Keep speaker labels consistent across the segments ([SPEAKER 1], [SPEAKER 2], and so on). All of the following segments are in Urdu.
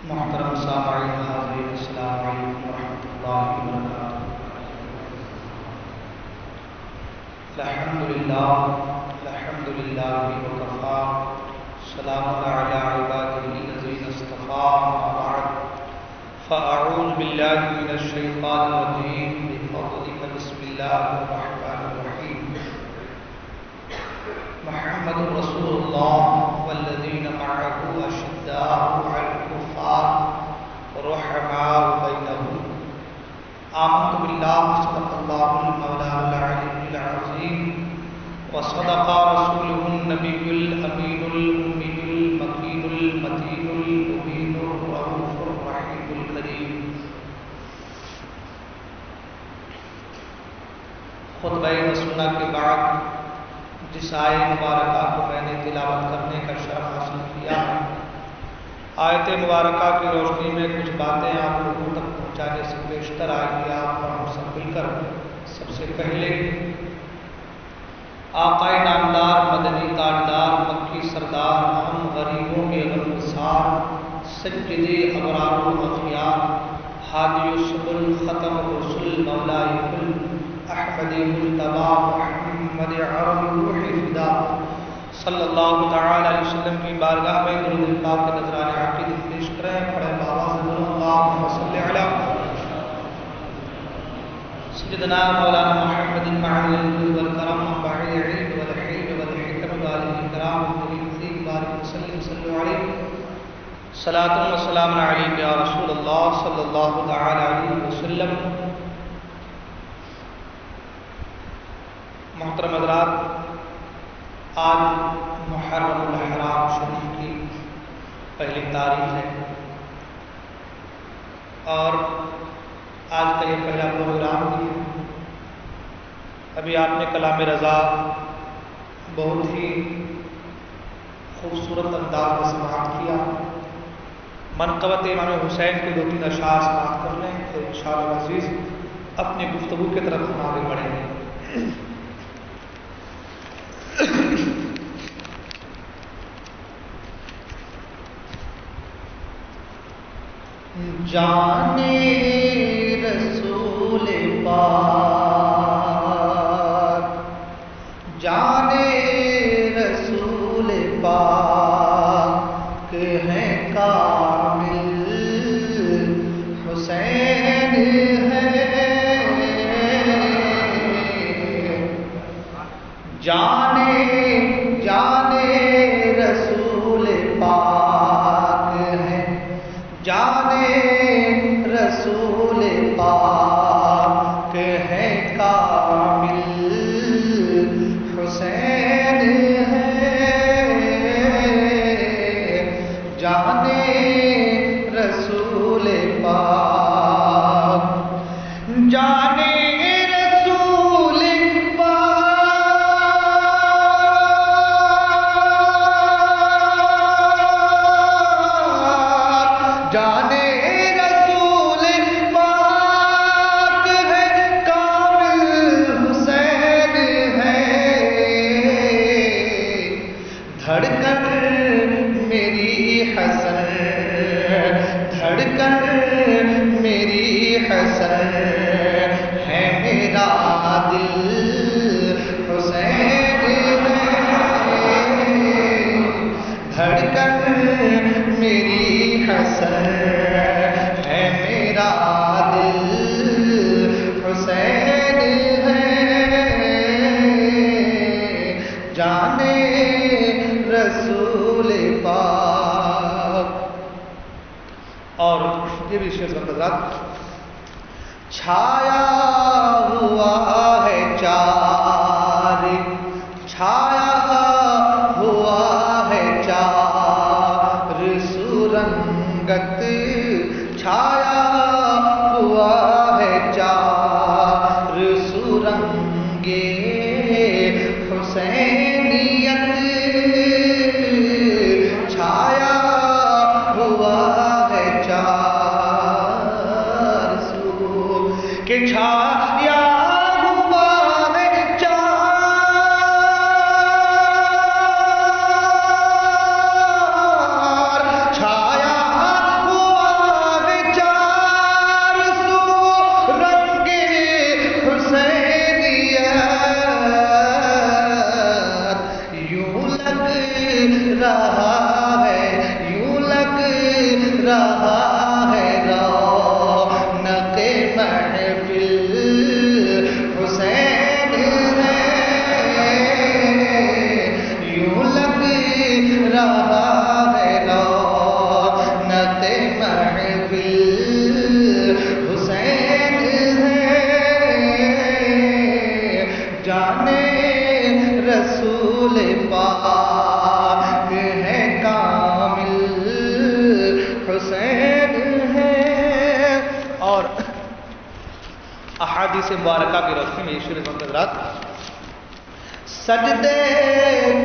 [SPEAKER 1] محترم سامعین حاضرین، السلام علیکم ورحمۃ اللہ وبرکاتہ۔ الحمد للہ وکفیٰ، سلام علی عبادہ الذین اصطفیٰ، اما بعد فاعوذ باللہ من الشیطان الرجیم، بفضلک بسم اللہ الرحمن الرحیم۔ محمد رسول اللہ والذین معه اشداء علی الکفار رحماء بینہم۔ آمنت باللہ صدق اللہ المولانا العلی العظیم وصدق رسولہ النبی الامین الامین المکین المتین المبین الرؤوف الرحیم الکریم۔ خطبہ مسنہ کے بعد جس آیت مبارکہ کو میں نے تلاوت کرنے کا شرف حاصل کیا ہے، آیت مبارکہ کی روشنی میں کچھ باتیں آپ لوگوں تک پہنچانے سے بیشتر آئیے آپ اور ہم سب مل کر سب سے پہلے آقا نامدار، مدنی تاجدار، مکی سردار، ہم غریبوں کے غمگسار، سید ابرار و اخیار، ہادی السبل، ختم الرسل، مولائے کل، احمدی مجتبی، محمد عربی روح فدا صلی اللہ تعالی علیہ وسلم کی بارگاہ میں درود پاک کے نذرانے عقیدت پیش کریں۔ پڑھیں بآواز بلند، اللہم صلی علی سیدنا مولانا محمد معین الجود والکرم، منبع العلم والحلم والحکم، وآلہ الکرام الطیبین، بارک وسلم صلوا علیہ صلاۃ و سلام علیک یا رسول اللہ صلی اللہ تعالی علیہ وسلم۔ محترم حضرات، آج محرم الحرام شریف کی پہلی تاریخ ہے اور آج کا یہ پہلا پروگرام بھی ہے۔ ابھی آپ نے کلام رضا بہت ہی خوبصورت انداز میں سماعت کیا۔ منقبت امام حسین کے 2-3 اشعار سماعت کر لیں، پھر انشاءاللہ العزیز اپنی گفتگو کی طرف ہم آگے بڑھیں گے۔
[SPEAKER 2] جانے رسول پاک، جانے رسول پاک ہیں کامل، حسین ہے جانے رسول پاک ہیں، جانے رسول پاک ہے کامل، حسین ہے جانے رسول پاک، جانے رسول پاک، جانے حسن ہے میرا دل، حسین ہے دھڑکن میری، حسن ہے میرا دل، حسین ہے جانے رسول پاک۔
[SPEAKER 1] اور یہ بھی شیخ حضرات،
[SPEAKER 2] چھایا ہوا ہے چار، چھایا ہوا ہے چار سورنگت، چھایا ہوا ہے چار سورنگے حسینیت، چھایا ہوا ہے چار کہ چھایا ہوا ہے چار چھایا ہوا
[SPEAKER 1] حدیث مبارکہ کی روشنی میں یشور حضرات
[SPEAKER 2] سجدے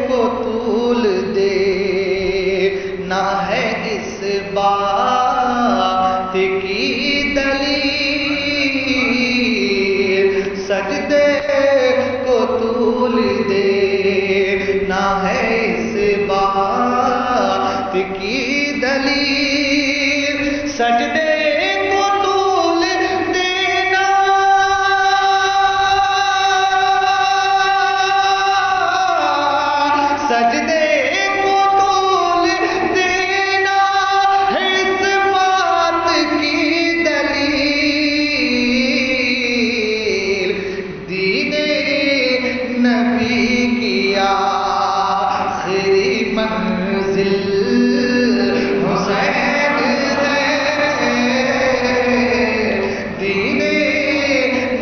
[SPEAKER 2] کو طول دے نہ ہے اس بات کی دلیل، سجدے کو طول دے نہ ہے اس بات کی دلیل، سجدے کو طول دینا سجدے کو طول دینا ہے اس بات کی دلیل، دین نبی کی آخری منزل حسین ہے، دین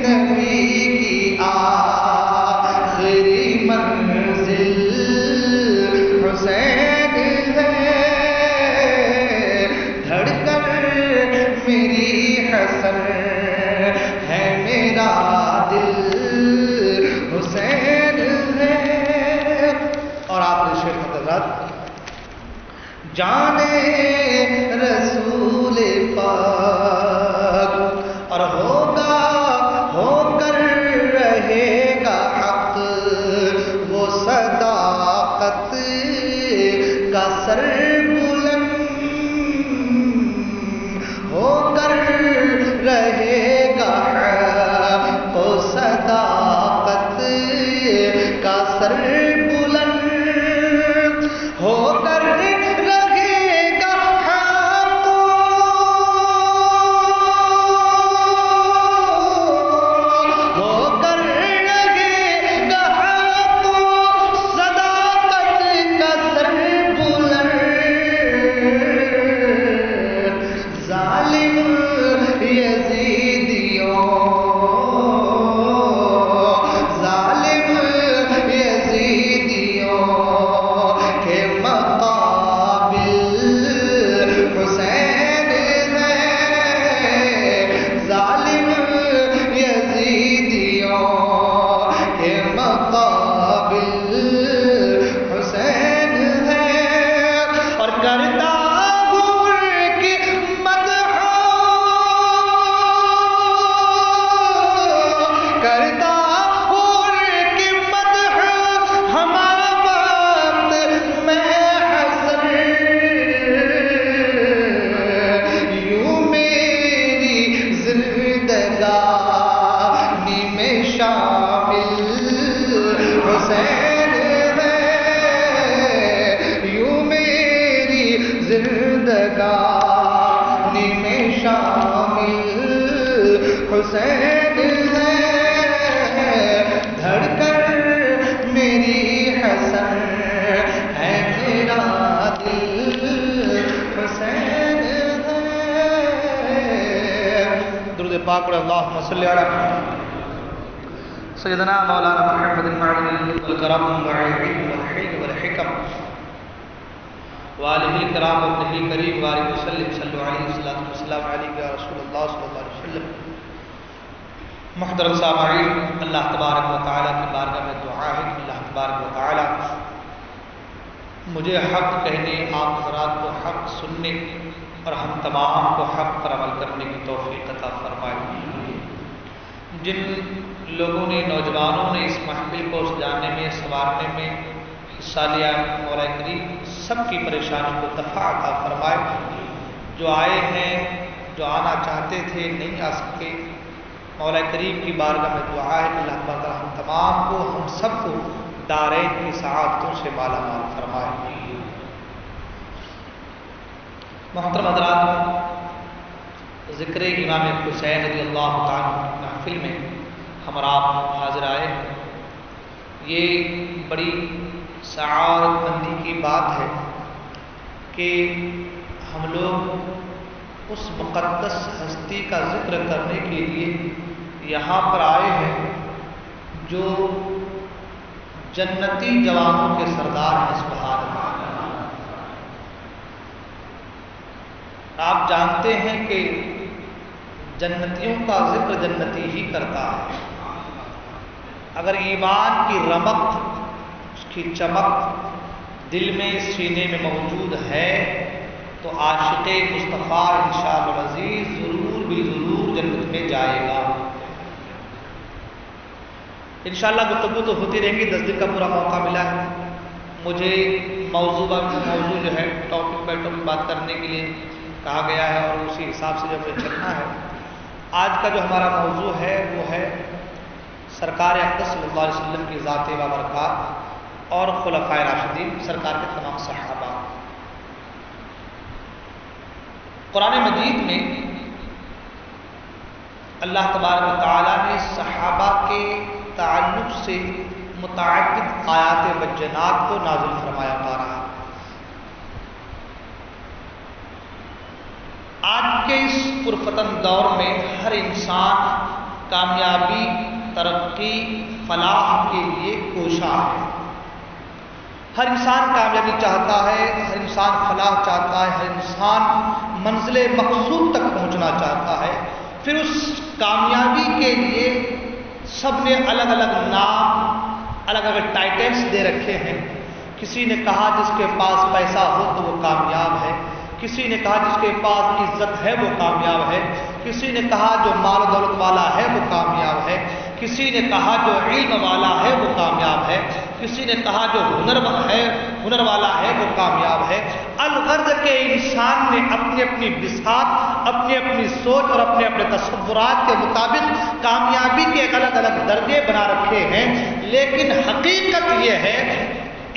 [SPEAKER 2] نبی کی آخری منزل حسین ہے، دھڑکن میری حسن ہے میرا دل حسین ہے۔ اور آپ نے شیخ حضرات جانے رسول پاک اور ہوگا ہو کر رہے گا حق وہ صداقت کا سر بلند، ہو کر رہے گا حق وہ صداقت کا سر بلند، ہو کر رہے گا حق، ہو کر رہے گا حق صداقت کا سر بلند، ظالم یزیدیوں ظالم یزیدیوں کے مقابل حسین ہے، ظالم یزیدیوں کے مقابل حسین ہے، اور کرتا ہوں کی مدح، کرتا ہوں کی مدح ہمارا بات میں حسن، یوں میری زندگانی میں شامل حسین ہے، یوں میری زندگانی میں شامل حسین ہے، دھڑکن میری حسن ہے میرا دل حسین ہے۔
[SPEAKER 1] درود پاک پڑھ اللہم صلی علی سیدنا مولانا محمد المعین الکرم والعلم والحلم والحکم وآلہ الکرام وابنہ کریم وآلہ وسلم صلی علیہ وسلم علیہ یا رسول اللہ صلی اللہ علیہ وسلم۔ محترم سامعین، اللہ تبارک و تعالیٰ کی بارگاہ میں دعا ہے کہ اللہ تبارک و تعالیٰ مجھے حق کہنے، آپ حضرات کو حق سننے اور ہم تمام کو حق پر عمل کرنے کی توفیق عطا فرمائے۔ جن لوگوں نے، نوجوانوں نے اس محفل کو سجانے میں، سنوارنے میں حصہ لیا، مولا کریم سب کی پریشانی کو دفع عطا فرمائے۔ جو آئے ہیں، جو آنا چاہتے تھے نہیں آ سکے، مولا کریم کی بارگاہ میں دعا ہے کہ اللہ تعالیٰ ہم تمام کو، ہم سب کو دارین کی سعادتوں سے مالا مال فرمائے۔ محترم حضرات، ذکر امام حسین رضی اللہ تعالیٰ عنہ محفل میں ہم اور آپ حاضر آئے ہیں۔ یہ بڑی سعادت مندی کی بات ہے کہ ہم لوگ اس مقدس ہستی کا ذکر کرنے کے لیے یہاں پر آئے ہیں جو جنتی جوانوں کے سردار ہیں۔ سبحان اللہ۔ آپ جانتے ہیں کہ جنتیوں کا ذکر جنتی ہی کرتا ہے۔ اگر ایمان کی رمق، اس کی چمک دل میں سینے میں موجود ہے تو عاشق مصطفیٰ انشاءاللہ العزیز ضرور بھی ضرور جنت میں جائے گا۔ انشاءاللہ گفتگو تو ہوتی رہیں گی، 10 دن کا پورا موقع ملا ہے مجھے موضوع جو ہے ٹاپک بائی ٹاپک بات کرنے کے لیے کہا گیا ہے اور اسی حساب سے جب چلنا ہے۔ آج کا جو ہمارا موضوع ہے وہ ہے سرکار اقدس صلی اللہ علیہ وسلم کی ذات بابرکات اور خلفائے راشدین، سرکار کے تمام صحابہ۔ قرآن مجید میں اللہ تبارک و تعالیٰ نے صحابہ کے تعلق سے متعدد آیات بینات کو نازل فرمایا پا رہا۔ آج کے اس پرفتن دور میں ہر انسان کامیابی، ترقی، فلاح کے لیے کوشاں ہے۔ ہر انسان کامیابی چاہتا ہے، ہر انسان فلاح چاہتا ہے، ہر انسان منزل مقصود تک پہنچنا چاہتا ہے۔ پھر اس کامیابی کے لیے سب نے الگ الگ نام، الگ الگ ٹائٹلز دے رکھے ہیں۔ کسی نے کہا جس کے پاس پیسہ ہو تو وہ کامیاب ہے، کسی نے کہا جس کے پاس عزت ہے وہ کامیاب ہے، کسی نے کہا جو مال و دولت والا ہے وہ کامیاب ہے، کسی نے کہا جو علم والا ہے وہ کامیاب ہے، کسی نے کہا جو ہنر والا ہے وہ کامیاب ہے۔ الغرض کے انسان نے اپنی اپنی بساط، اپنی اپنی سوچ اور اپنے اپنے تصورات کے مطابق کامیابی کے الگ الگ درجے بنا رکھے ہیں، لیکن حقیقت یہ ہے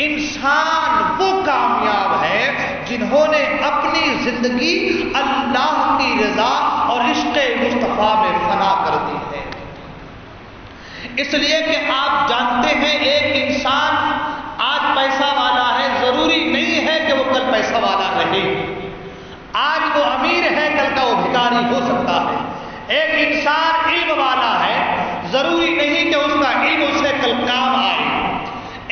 [SPEAKER 1] انسان وہ کامیاب ہے جنہوں نے اپنی زندگی اللہ کی رضا اور عشق مصطفیٰ میں فنا کر دی ہے۔ اس لیے کہ آپ جانتے ہیں ایک انسان آج پیسہ والا ہے، ضروری نہیں ہے کہ وہ کل پیسہ والا رہے۔ آج وہ امیر ہے، کل کا وہ بھکاری ہو سکتا ہے۔ ایک انسان علم والا ہے، ضروری نہیں کہ اس کا علم اسے کل کام آئے۔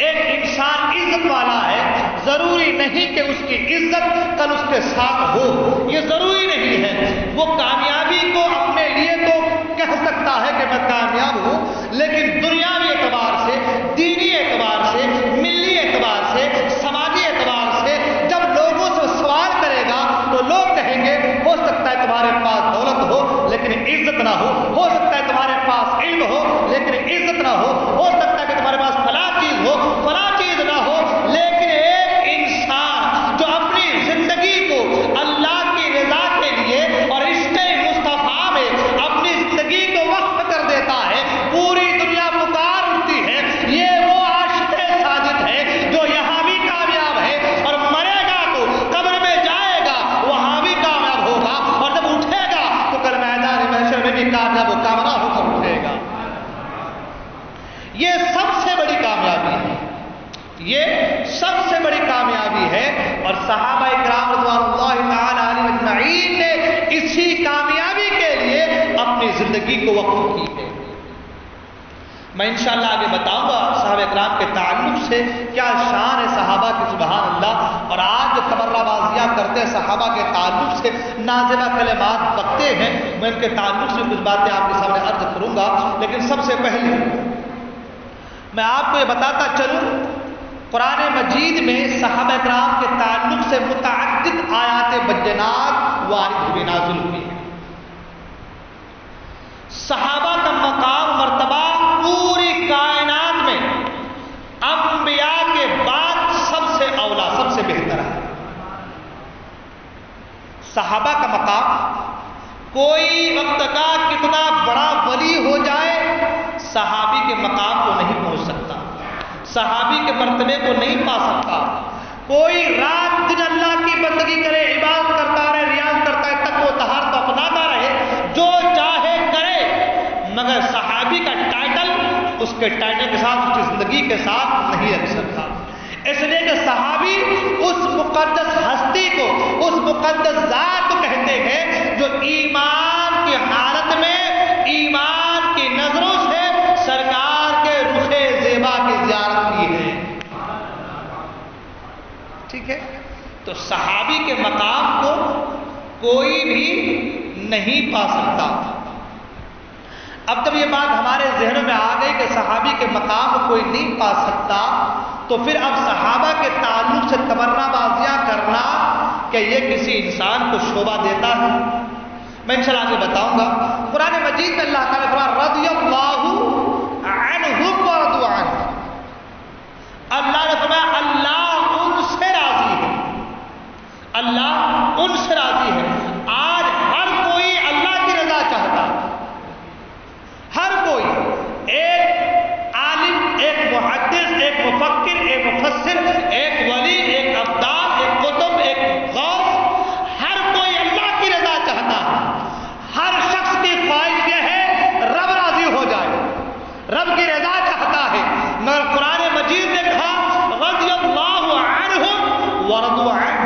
[SPEAKER 1] ایک انسان عزت والا ہے، ضروری نہیں کہ اس کی عزت کل اس کے ساتھ ہو، یہ ضروری نہیں ہے۔ وہ کامیابی کو اپنے لیے تو کہہ سکتا ہے کہ میں کامیاب ہوں، لیکن دنیاوی اعتبار سے، دینی اعتبار سے، ملی اعتبار سے، سماجی اعتبار سے جب لوگوں سے سوال کرے گا تو لوگ کہیں گے ہو سکتا ہے تمہارے پاس دولت ہو لیکن عزت نہ ہو سکتا ہے تمہارے پاس علم ہو لیکن عزت نہ ہو سکتا ہے کہ تمہارے پاس فلاں چیز ہو، فلاں چیز نہ ہو، لیکن ایک انسان جو اپنی زندگی کو اللہ کی رضا کے لیے اور عشق مصطفیٰ میں اپنی زندگی کو وقف کر دیتا ہے، پوری دنیا پکار اٹھتی ہے، یہ وہ عاشق ساجد ہے جو یہاں بھی کامیاب ہے اور مرے گا تو قبر میں جائے گا وہاں بھی کامیاب ہوگا، اور جب اٹھے گا تو کل میدان محشر میں بھی کامیاب و کامرا ہو کر اٹھے گا۔ یہ سب سے بڑی کامیابی ہے، یہ سب سے بڑی کامیابی ہے، اور صحابہ اکرام رضوان اللہ تعالی علیہم اجمعین نے اسی کامیابی کے لیے اپنی زندگی کو وقف کی ہے۔ میں انشاءاللہ آگے بتاؤں گا صحابہ اکرام کے تعلق سے کیا شان ہے صحابہ کی، سبحان اللہ، اور آج جو تبرہ بازیاں کرتے ہیں صحابہ کے تعلق سے، نازبہ کلمات بکتے ہیں، میں ان کے تعلق سے کچھ باتیں آپ کے سامنے عرض کروں گا، لیکن سب سے پہلے میں آپ کو یہ بتاتا چلوں قرآن مجید میں صحابہ اکرام کے تعلق سے متعدد آیات بینات وارد ہوئی، نازل ہوئی ہیں۔ صحابہ کا مقام مرتبہ پوری کائنات میں انبیاء کے بعد سب سے اولا، سب سے بہتر ہے۔ صحابہ کا مقام کوئی وقت کا کتنا بڑا ولی ہو جائے صحابی کے مقام کو نہیں پہنچ سکتا، صحابی کے مرتبے کو نہیں پا سکتا۔ کوئی رات دن اللہ کی بندگی کرے، عبادت کرتا رہے، ریاض کرتا ہے، تقوی و طہارت اپناتا رہے، جو چاہے کرے، مگر صحابی کا ٹائٹل اس کے ٹائٹل کے ساتھ، اس کی زندگی کے ساتھ نہیں رکھ سکتا۔ اس لیے کہ صحابی اس مقدس ہستی کو، اس مقدس ذات کو کہتے ہیں جو ایمان کی حالت میں ایمان کی نظروں سے سرکار کے رخ زیبا کی زیارت کی ہے۔ ٹھیک ہے، تو صحابی کے مقام کو کوئی بھی نہیں پا سکتا۔ اب جب یہ بات ہمارے ذہنوں میں آ گئی کہ صحابی کے مقام کو کوئی نہیں پا سکتا، تو پھر اب صحابہ کے تعلق سے تبرہ بازیاں کرنا کہ یہ کسی انسان کو شوبہ دیتا ہے؟ میں انشاءاللہ آگے بتاؤں گا۔ قرآن مجید میں اللہ تعالیٰ فرمایا رضی اللہ عنہم ورضوا عنہ، اللہ نے فرمایا اللہ ان سے راضی ہے، اللہ ان سے راضی ہے۔ آج ہر کوئی اللہ کی رضا چاہتا ہے، ہر کوئی، ایک عالم، ایک محدث، ایک مفکر، ایک مفسر، ایک ولی، ایک ابدال، ایک قطب، ایک غوث، ہر کوئی اللہ کی رضا چاہتا ہے۔ ہر شخص کی خواہش یہ ہے رب راضی ہو جائے، رب کی رضا چاہتا ہے، مگر قرآن مجید نے کہا رضی اللہ عنہم ورضوا عنہ،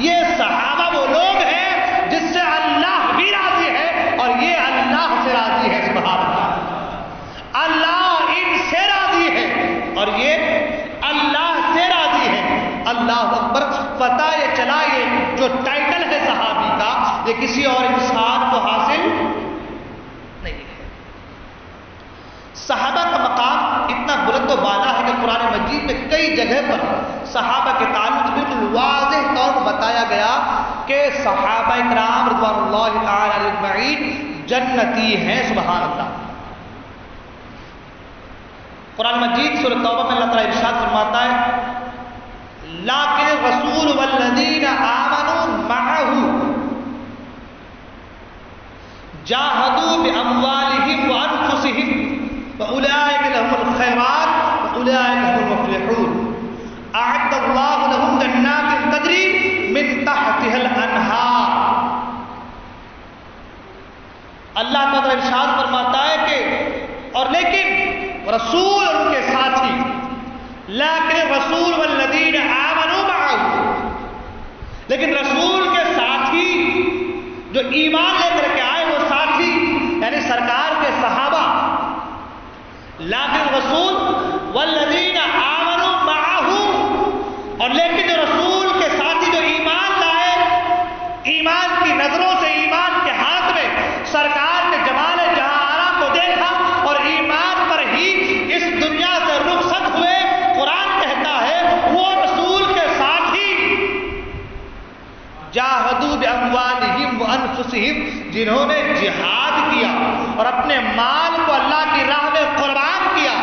[SPEAKER 1] یہ صحابہ وہ لوگ ہیں جس سے اللہ بھی راضی ہے اور یہ اللہ سے راضی ہے۔ سبحان اللہ، اللہ ان سے راضی ہے اور یہ اللہ سے راضی ہے۔ اللہ اکبر۔ پتہ یہ چلا یہ جو ٹائٹل ہے صحابی کا یہ کسی اور انسان کو حاصل نہیں ہے۔ صحابہ کا مقام اتنا بلند و بالا ہے کہ قرآن مجید میں کئی جگہ پر صحابہ کے تعلق بالکل واضح طور پر بتایا گیا کہ صحابہ کرام رضوان اللہ تعالی علیہ اجمعین جنتی ہیں۔ سبحان اللہ۔ قرآن مجید سورۃ توبہ میں اللہ تعالیٰ ارشاد فرماتا ہے لیکن الرسول والذین آمنوا معه جاہدوا باموالہم وانفسہم فاولئک لهم الخیرات واولئک هم المفلحون اعد اللہ لهم جنات تجری من تحتها الانہار۔ اللہ تعالیٰ ارشاد فرماتا ہے کہ اور لیکن رسول اور ان کے ساتھی، لیکن رسول والذین آمنوا معه، لیکن رسول کے ساتھی جو ایمان لے کر کے آئے وہ ساتھی یعنی سرکار کے صحابہ، لیکن رسول والذین آمنوا معه، اور لیکن جو رسول کے ساتھی جو ایمان لائے، ایمان کی نظروں سے، ایمان کے ہاتھ میں سرکار کے جمال جہارا کو دیکھا اور ایمان پر ہی اس دنیا سے رخصت ہوئے، قرآن کہتا ہے وہ رسول کے ساتھی جاہدوا باموالہم وانفسہم، جنہوں نے جہاد کیا اور اپنے مال کو اللہ کی راہ میں قربان کیا،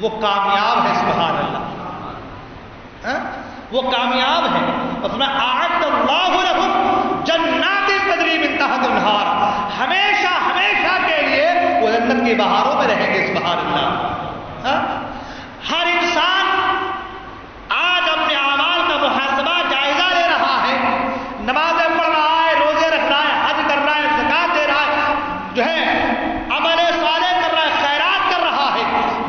[SPEAKER 1] وہ کامیاب ہے۔ سبحان اللہ، وہ کامیاب ہے۔ اس میں اعد اللہ لہم جنات تجری من تحتها الانہار، ہمیشہ ہمیشہ کے لیے وہ جنت کی بہاروں میں رہیں گے۔ سبحان اللہ۔ ہر انسان آج اپنے اعمال کا محاسبہ جائزہ لے رہا ہے، نمازیں پڑھ رہا ہے، روزے رکھ رہا ہے، حج کر رہا ہے، زکات دے رہا ہے، جو ہے عمل صالح کر رہا ہے، خیرات کر رہا ہے،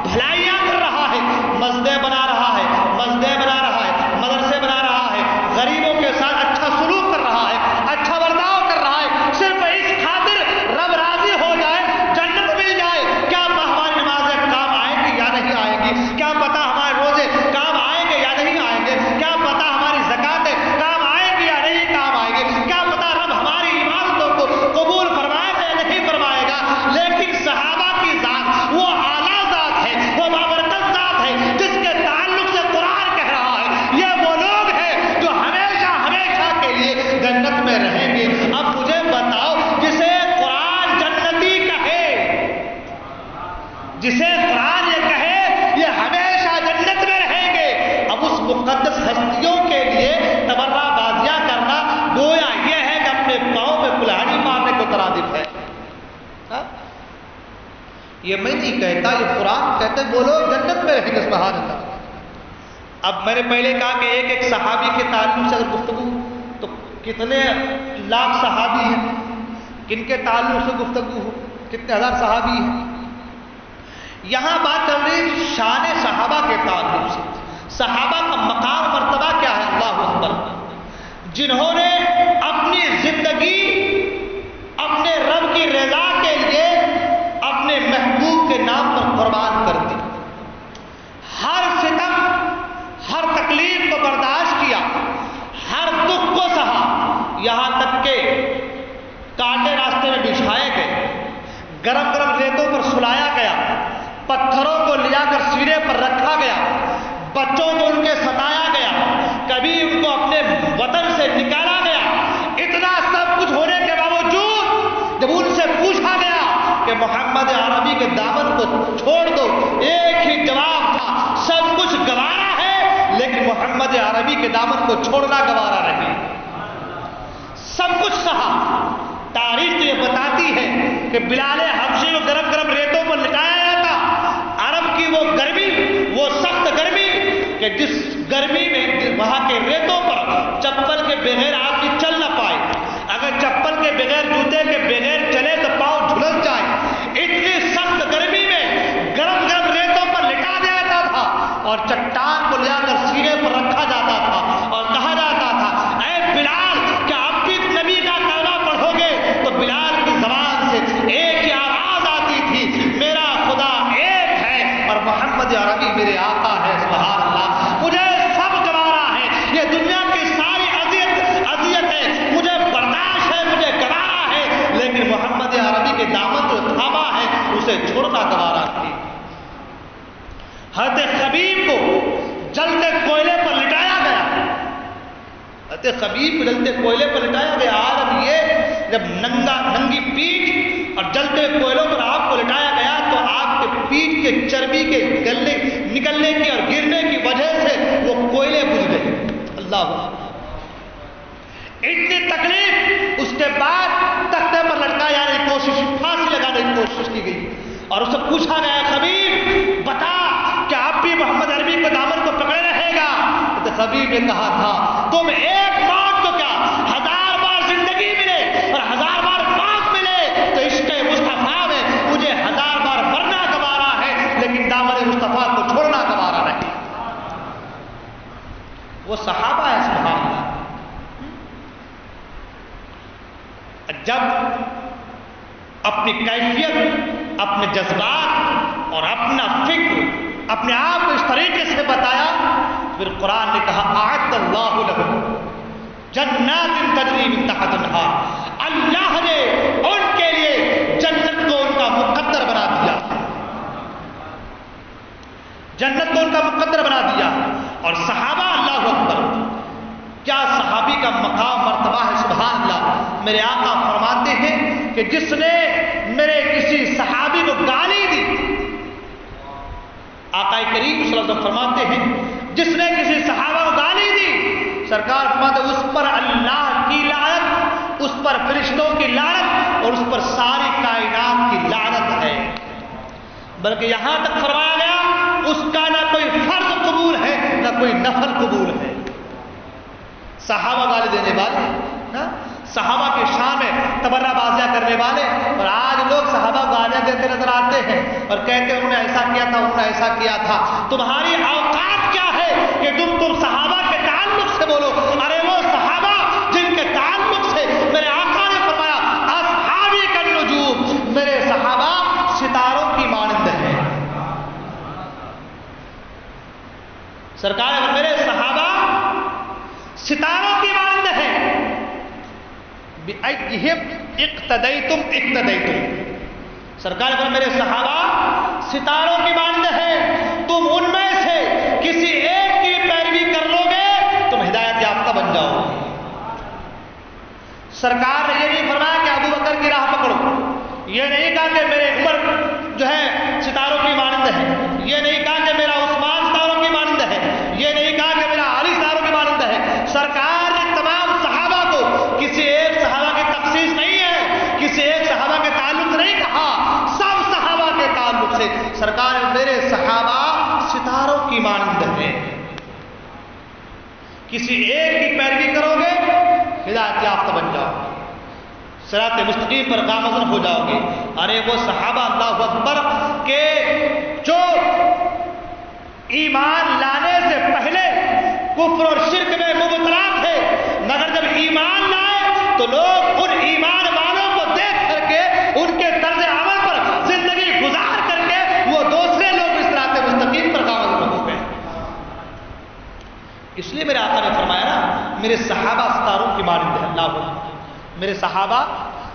[SPEAKER 1] بھلائیاں کر رہا ہے، مسجدیں بنا رہا ہے، مسجدیں بنا رہا ہے، مدرسے بنا رہا ہے، غریبوں کے ساتھ اچھا سلوک کر رہا ہے، اچھا برتاؤ کر رہا ہے، صرف اس خاطر رب راضی ہو جائے، جنت مل جائے۔ کیا ہماری نمازیں کام آئیں گی یا نہیں آئیں گی؟ کیا پتہ ہمارے روزے کام آئیں گے یا نہیں آئیں گے؟ کیا پتہ ہماری زکاتیں کام آئیں گی یا نہیں کام آئیں گے؟ کیا پتہ رب ہماری عبادتوں کو قبول فرمائے گا یا نہیں فرمائے گا؟ لیکن صحابہ کی ذات وہ اعلیٰ ذات ہے، وہ بابرکت ذات ہے جس کے تعلق سے قرآن کہہ رہا ہے یہ وہ لوگ ہیں جو ہمیشہ ہمیشہ کے لیے جنت میں رہیں گے۔ اب مجھے بتاؤ جسے قرآن جنتی کہے، جسے قرآن یہ کہے یہ ہمیشہ جنت میں رہیں گے، اب اس مقدس ہستیوں کے لیے تبرہ بازیاں کرنا گویا یہ ہے کہ اپنے پاؤں میں کلہاڑی مارنے کو ترادف ہے۔ یہ میں نہیں کہتا، یہ قرآن کہتے وہ لوگ جنت میں رہیں گے۔ سبحان اللہ۔ اب میں نے پہلے کہا کہ ایک ایک صحابی کے تعلق سے اگر گفتگو تو کتنے لاکھ صحابی ہیں، کن کے تعلق سے گفتگو ہو، کتنے ہزار صحابی ہیں۔ یہاں بات چل رہی شان صحابہ کے تعلق سے، صحابہ کا مقام مرتبہ کیا ہے؟ اللہ اکبر، جنہوں نے اپنی زندگی اپنے رب کی رضا کے لیے اپنے محبوب کے نام پر قربان کر دی، ہر ستم ہر تکلیف کو برداشت کیا، ہر دکھ کو سہا، یہاں تک کہ کانٹے راستے میں بچھائے گرم گرم ریتوں پر سلایا گیا، پتھروں کو لیا کر سینے پر رکھا گیا، بچوں کو ان کے ستایا گیا، کبھی ان کو اپنے وطن سے نکالا گیا۔ اتنا سب کچھ ہونے کے باوجود جب ان سے پوچھا گیا کہ محمد عربی کے دامن کو چھوڑ دو، ایک ہی جواب تھا، سب کچھ گوارا ہے لیکن محمد عربی کے دامن کو چھوڑنا گوارا نہیں۔ سب کچھ سہا۔ تاریخ تو یہ بتاتی ہے کہ بلال حبشی کو گرم گرم ریتوں پر لٹایا گیا تھا۔ عرب کی وہ گرمی، وہ سخت گرمی کہ جس گرمی میں وہاں کے ریتوں پر چپل کے بغیر آدمی چل نہ پائے، اگر چپل کے بغیر، جوتے کے بغیر چلے تو پاؤں جھلس جائے۔ اتنی سخت گرمی میں گرم گرم ریتوں پر لٹا دیا جاتا تھا اور چٹان کو لیا کر سینے پر رکھا جاتا تھا اور کہا جاتا تھا، اے بلال کیا اب بھی نبی کا کلمہ پڑھو گے؟ تو بلال کی زبان سے ایک ہی آواز آتی تھی، میرا خدا ایک ہے اور محمد عربی میرے آقا ہے۔ سبحان اللہ۔ مجھے سب گوارا ہے، یہ دنیا کی ساری اذیت ہے مجھے برداشت ہے، مجھے گوارا ہے، لیکن محمد عربی کے دامن جو تھاما ہے اسے چھوڑنا گوارا نہیں۔ حضرت خبیب کو جلتے کوئلے پر لٹایا گیا، حضرت خبیب کو جلتے کوئلے پر لٹایا گیا۔ عالم یہ جب ننگی پیٹھ اور جلتے کوئلوں پر آپ کو لٹایا گیا تو آپ کے پیٹھ کے چربی کے نکلنے کی اور گرنے کی وجہ سے وہ کوئلے بجھ گئے۔ اللہ اتنی تکلیف، اس کے بعد تختے پر لٹکایا جانے کی کوشش، پھانسی لگانے کی کوشش کی گئی اور اسے پوچھا گیا، خبیب بتا کہ آپ بھی محمد عربی کے دامن کو پکڑے رہے گا؟ تو خبیب نے کہا تھا، تم ایک موت تو کیا 1000 بار زندگی ملے اور 1000 بار موت ملے تو عشق مصطفیٰ میں مجھے 1000 بار مرنا گوارا ہے لیکن دامن مصطفیٰ کو چھوڑنا گوارا نہیں۔ وہ صحابہ ہے، سبحان اللہ۔ جب اپنی کیفیت، اپنے جذبات اور اپنا فکر اپنے آپ کو اس طریقے سے بتایا، پھر قرآن نے کہا اعد اللہ لہم جنات تجری من تحتها الانہار، اللہ نے ان کے لیے جنت کو ان کا مقدر بنا دیا، جنت کو ان کا مقدر بنا دیا۔ اور صحابہ، اللہ اکبر، کیا صحابی کا مقام مرتبہ ہے، سبحان اللہ۔ میرے آقا فرماتے ہیں کہ جس نے میرے کسی صحابی کو گالی دی، آقا کریم صلی اللہ علیہ وسلم فرماتے ہیں جس نے کسی صحابہ کو گالی دی، سرکار فرماتے ہیں اس پر اللہ کی لعنت، اس پر فرشتوں کی لعنت اور اس پر ساری کائنات کی لعنت ہے۔ بلکہ یہاں تک فرمایا گیا اس کا نہ کوئی فرض قبول ہے نہ کوئی نفل قبول ہے۔ صحابہ گالی دینے والے، صحابہ کی شان میں تبرہ بازیاں کرنے والے، اور آج لوگ صحابہ گالیاں دیتے نظر آتے ہیں اور کہتے ہیں انہوں نے ایسا کیا تھا، انہوں نے ایسا کیا تھا۔ تمہاری اوقات کیا ہے کہ تم صحابہ کے تعلق سے بولو؟ ارے وہ صحابہ جن کے تعلق سے میرے آقا نے فرمایا اصحابی کالنجوم، میرے صحابہ ستاروں کی مانند ہیں۔ سرکار میرے صحابہ ستاروں کی مانند ہیں۔ بِأَيِّهِمْ اقتدیتم، سرکار پر میرے صحابہ ستاروں کی مانند ہیں، تم ان میں سے کسی ایک کی پیروی کر لو گے تم ہدایت یافتہ بن جاؤ گے۔ سرکار نے یہ نہیں فرمایا کہ ابو بکر کی راہ پکڑو، یہ نہیں کہا کہ میرے عمر جو ہے ستاروں کی مانند ہے، یہ نہیں کہا کہ میرا عثمان ستاروں کی مانند ہے، یہ نہیں کہا کہ میرا علی ستاروں کی مانند ہے۔ سرکار نے تمام صحابہ کو کسی ایک صحابہ کی تخصیص نہیں ہے، کسی ایک صحابہ کے تعلق سے نہیں کہا، سب صحابہ کے تعلق سے۔ سرکار میرے صحابہ ستاروں کی مانند ہیں، کسی ایک کی پیروی کرو گے ہدایت یافتہ بن جاؤ گے، صراط مستقیم پر گامزن ہو جاؤ گے۔ ارے وہ صحابہ، اللہ اکبر، کہ جو ایمان لانے سے پہلے کفر اور شرک میں مبتلا تھے، مگر جب ایمان لائے تو لوگ ان ایمان والوں کو دیکھ کر کے ان کے طرز عمل پر زندگی گزار کر کے وہ دوسرے لوگ اس صراط مستقیم پر گامزن ہو گئے۔ اس لیے میرے آقا نے فرمایا نا میرے صحابہ ستاروں کی مانند ہیں۔ اللہ اکبر، میرے صحابہ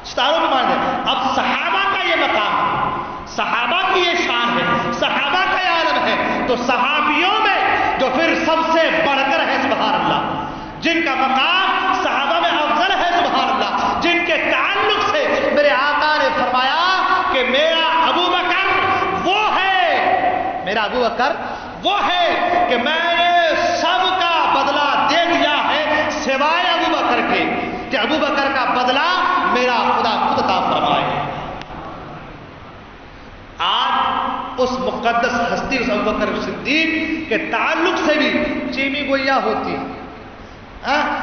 [SPEAKER 1] ستاروں کی مانند ہیں۔ اب صحابہ کا
[SPEAKER 2] یہ مقام ہے، صحابہ کی یہ شان ہے، صحابہ کا یہ عالم ہے، تو صحابیوں میں جو پھر سب سے بڑھ کر ہے سبحان اللہ، جن کا مقام صحابہ میں افضل ہے سبحان اللہ، جن کے تعلق سے میرے آقا نے فرمایا کہ میرا ابو بکر وہ ہے، میرا ابو بکر وہ ہے کہ میں نے سب کا بدلہ دے دیا ہے سوائے ابو بکر کے، کہ ابو بکر کا بدلہ میرا خدا خود عطا فرمائے۔ آج اس مقدس ہستی اس ابو بکر صدیق کے تعلق سے بھی چیمی گویا ہوتی ہے۔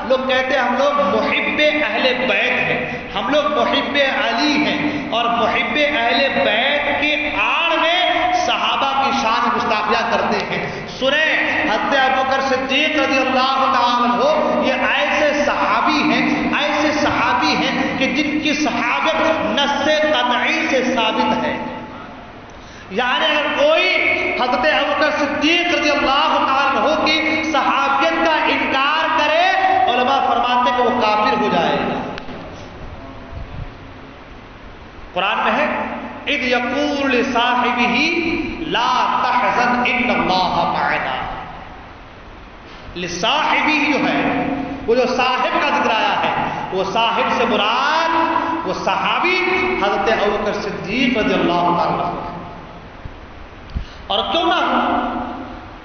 [SPEAKER 2] لوگ کہتے ہیں ہم لوگ محب اہل بیت ہیں، ہم لوگ محب علی ہیں، اور محب اہل بیت کی آڑ میں صحابہ کی شان گستاخیاں کرتے ہیں۔ سنیں حضرت ابوبکر صدیق رضی اللہ تعالیٰ عنہ یہ ایسے صحابی ہیں کہ جن کی صحابت نص قطعی سے ثابت ہے، یعنی اگر کوئی حضرت ابوبکر صدیق رضی اللہ تعالیٰ عنہ کی صحابیت کا انکار کرے، علماء فرماتے ہیں کہ وہ کافر ہو جائے گا۔ قرآن میں ہے اذ یقول لصاحبہ لا تحزن ان اللہ معنا، لصاحبہ جو ہے وہ جو صاحب کا ذکر آیا ہے، وہ صاحب سے مراد وہ صحابی حضرت ابوبکر صدیق رضی اللہ تعالیٰ عنہ۔ اور کیوں نہ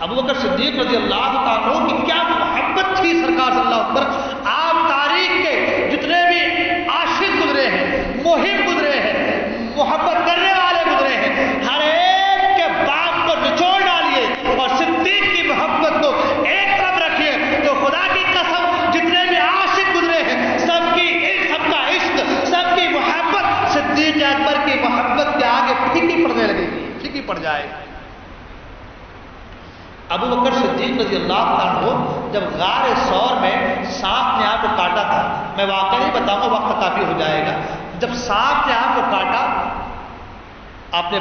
[SPEAKER 2] ابوبکر صدیق رضی اللہ تعالیٰ عنہ کی کیا محبت تھی سرکار صلی اللہ علیہ وسلم پر۔ آپ تاریخ کے جتنے بھی عاشق گزرے ہیں، محب گزرے ہیں، محبت کرنے والے گزرے ہیں، ہر ایک کے باپ کو نچوڑ ڈالیے اور صدیق کی محبت کو ایک طرف رکھیے تو خدا کی قسم جتنے بھی عاشق گزرے ہیں سب کا عشق، سب کی محبت صدیق اکبر کی محبت کے آگے پھیکی پڑنے لگے گی، پھیکی پڑ جائے گی۔ ابو بکر صدیق رضی اللہ عنہ جب غار ثور میں سانپ نے آپ کو کاٹا تھا، میں واقعہ نہیں بتاؤں گا وقت کافی ہو جائے گا، جب سانپ نے آپ کو کاٹا آپ نے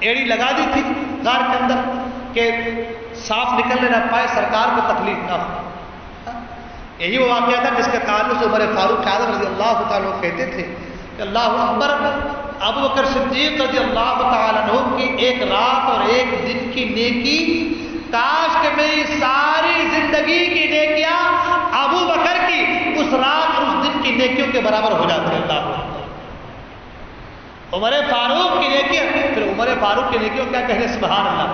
[SPEAKER 2] ایڑی لگا دی تھی غار کے اندر کہ سانپ نکلنے نہ پائے، سرکار کو تکلیف نہ ہو۔ یہی وہ واقعہ تھا جس کے تعلق سے عمر فاروق اعظم رضی اللہ تعالیٰ کہتے تھے کہ اللہ اکبر، ابو بکر صدیق رضی اللہ تعالیٰ عنہ کی ایک رات اور ایک دن کی نیکی، کاش کہ میری ساری زندگی کی نیکیاں ابو بکر کی اس رات اور اس دن کی نیکیوں کے برابر ہو جاتی ہے۔ اللہ عمر فاروق کی نیکیاں، پھر عمر فاروق کی نیکیوں کیا کہنے سبحان اللہ۔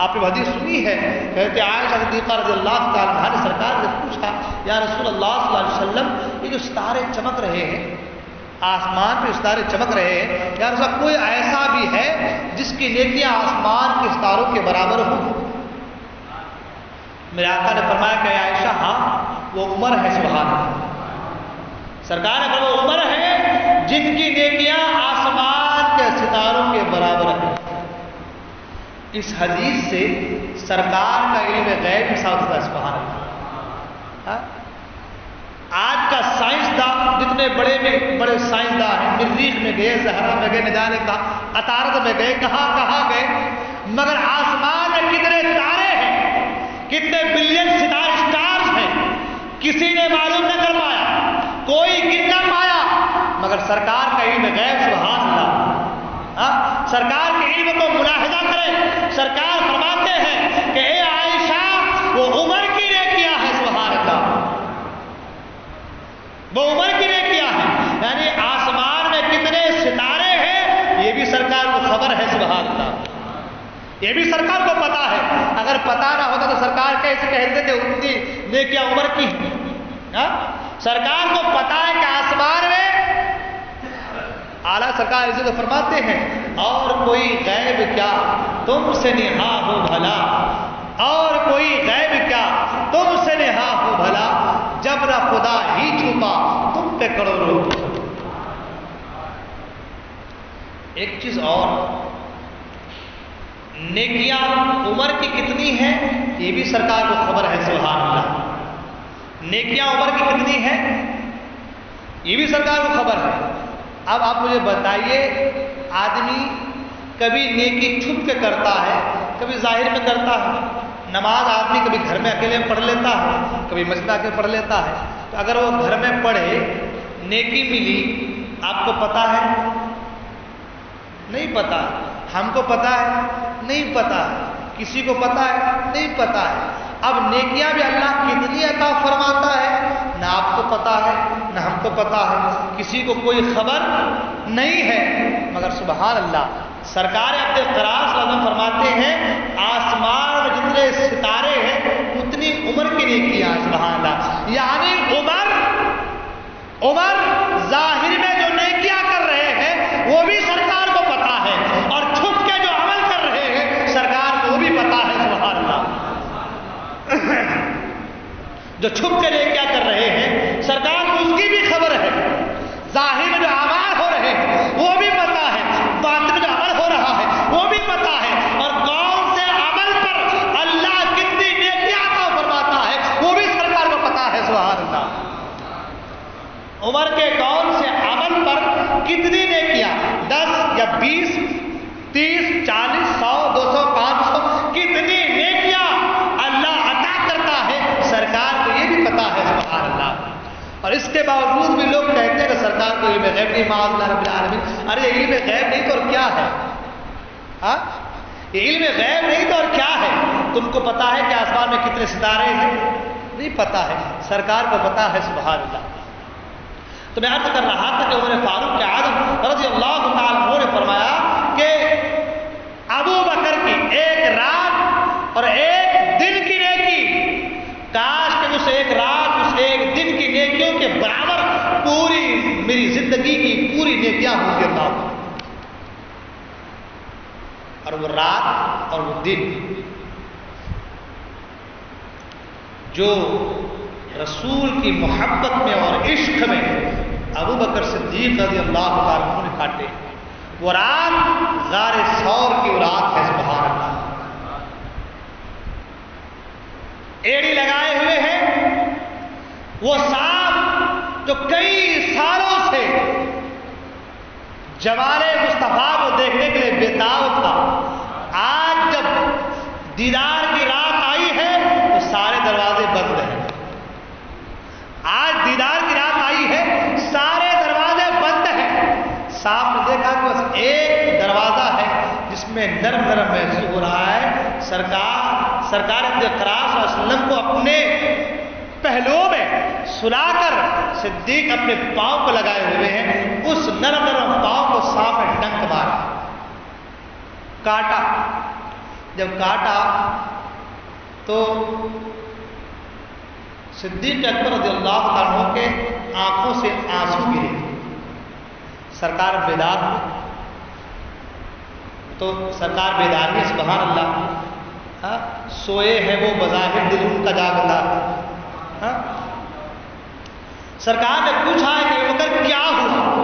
[SPEAKER 2] آپ نے حدیث سنی ہے، کہتے عائشہ صدیقہ رضی اللہ تعالیٰ عنہا نے سرکار سے پوچھا یا رسول اللہ صلی اللہ علیہ وسلم، یہ جو ستارے چمک رہے ہیں، آسمان پہ ستارے چمک رہے ہیں، یا رسول اللہ کوئی ایسا بھی ہے جس کی نیکیاں آسمان کے ستاروں کے برابر ہوں؟ میرے آقا نے فرمایا کہ عائشہ ہاں وہ عمر ہے سبحان اللہ۔ سرکار نے فرمایا عمر ہے جن کی نیکیاں آسمان کے ستاروں کے برابر ہیں۔ اس حدیث سے سرکار کا علم غیب بھی ثابت ہوتا ہے سبحان اللہ۔ آج کا سائنسداں جتنے بڑے سائنسداں ہیں، مریخ میں گئے، زہرا میں گئے، نہ جانے کا عطارد میں گئے، کہاں گئے، مگر آسمان میں کتنے تارے ہیں، کتنے بلین اسٹارز ہیں، کسی نے معلوم نہ کر پایا، کوئی گن نہ پایا، مگر سرکار کا علم غیب سبحان اللہ۔ سرکار کے علم کو ملاحظہ کریں، سرکار فرماتے ہیں کہ اے عائشہ وہ عمر کی نیکیاں ہیں سبحان اللہ، وہ عمر کی نیکیاں ہیں، یعنی آسمان میں کتنے ستارے ہیں یہ بھی سرکار کو خبر ہے سبحان اللہ، یہ بھی سرکار کو پتا ہے۔ اگر پتا نہ ہوتا تو سرکار کیسے کہتے تھے ان کی نیکیاں عمر کی ہیں؟ سرکار کو پتا ہے کہ آسمان میں اعلیٰ سرکار اسے تو فرماتے ہیں اور کوئی غیب کیا تم سے نہا ہو بھلا، اور کوئی غیب کیا تم سے نہا ہو بھلا، جب نہ خدا ہی چھپا تم پہ کروڑوں۔ ایک چیز اور، نیکیاں عمر کی کتنی ہیں یہ بھی سرکار کو خبر ہے سبحان اللہ، نیکیاں عمر کی کتنی ہیں یہ بھی سرکار کو خبر ہے۔ اب آپ مجھے بتائیے، آدمی کبھی نیکی چھپ کے کرتا ہے، کبھی ظاہر میں کرتا ہے، نماز آدمی کبھی گھر میں اکیلے پڑھ لیتا ہے، کبھی مسجد آ کے پڑھ لیتا ہے، تو اگر وہ گھر میں پڑھے نیکی ملی آپ کو پتا ہے، نہیں پتا. ہم کو پتا ہے؟ نہیں پتا. کسی کو پتا ہے؟ نہیں پتا ہے. اب نیکیاں بھی اللہ کتنی عطا فرماتا ہے نہ آپ کو پتا ہے نہ ہم کو پتا ہے. کسی کو کوئی خبر نہیں ہے. مگر سبحان اللہ سرکار عبد القراء صلی اللہ علیہ وسلم فرماتے ہیں آسمان میں جتنے ستارے ہیں اتنی عمر کی نیکیاں. سبحان اللہ. یعنی عمر ظاہر میں جو نیکیاں کر رہے ہیں وہ بھی سرکار کو پتا ہے اور چھپ کے جو عمل کر رہے ہیں سرکار کو بھی پتا ہے. سبحان اللہ. جو چھپ کے نیکیاں کر رہے ہیں سرکار کو اس کی بھی خبر ہے. ظاہر میں جو اعمال ہو رہے ہیں وہ بھی پتا ہے. باطن میں جو عمل ہو رہا ہے وہ بھی پتا ہے. اور کون سے عمل پر اللہ کتنی نیکیاں عطا فرماتا ہے وہ بھی سرکار کو پتا ہے. سبحان اللہ. عمر کے کون سے عمل پر کتنی نیکیاں 10 یا 20 30 40 100 200 500 کتنی نیکیاں اللہ عطا کرتا ہے سرکار کو یہ بھی پتا ہے. سبحان اللہ. اور اس کے باوجود بھی لوگ کہتے ہیں کہ سرکار کو علم غیب نہیں. معاذ اللہ رب العالمین. ارے علم غیب نہیں تو اور کیا ہے؟ ہاں یہ علم غیب نہیں تو اور کیا ہے؟ تم کو پتا ہے کہ آسمان میں کتنے ستارے ہیں؟ نہیں پتا ہے. سرکار کو پتا ہے. سبحان اللہ. تو میں عرض کر رہا تھا کہ عمر فاروق اعظم رضی اللہ تعالیٰ عنہ نے فرمایا کہ ابو بکر کی ایک رات اور ایک دن کی نیکی کاش کہ اس ایک رات اس ایک دن کی نیکیوں کے برابر پوری میری زندگی کی پوری نیکیاں ہوں گی. اللہ اور وہ رات اور وہ دن جو رسول کی محبت میں اور عشق میں ابو بکر صدیق رضی اللہ تعالیٰ عنہ نے کاٹے وہ رات غار ثور کی رات ہے. سبحان اللہ. ایڑی لگائے ہوئے ہیں وہ سانپ جو کئی سالوں سے جمال مصطفیٰ کو دیکھنے کے لیے بےتاب تھا. آج جب دیدار کی رات آئی ہے تو سارے دروازے بند ہیں. آج دیدار کی رات آئی ہے سارے دروازے بند ہیں. سانپ نے دیکھا کہ بس ایک دروازہ ہے جس میں نرم نرم محسوس ہو رہا ہے. سرکار عبد القراء صلی اللہ علیہ وسلم کو اپنے پہلوؤں میں سلا کر صدیق اپنے پاؤں کو لگائے ہوئے ہیں. اس نرم نرم پاؤں کو سانپ نے ڈنک مارا, کاٹا. جب کاٹا تو صدیق اکبر رضی اللہ عنہ کے آنکھوں سے آنسو گرے. سرکار بیدار ہوئے تو سرکار بیدار ہوئے. سبحان اللہ. سوئے ہیں وہ بظاہر دل ان کا جاگتا. سرکار نے پوچھا ہے کہ ابو بکر کیا ہوا؟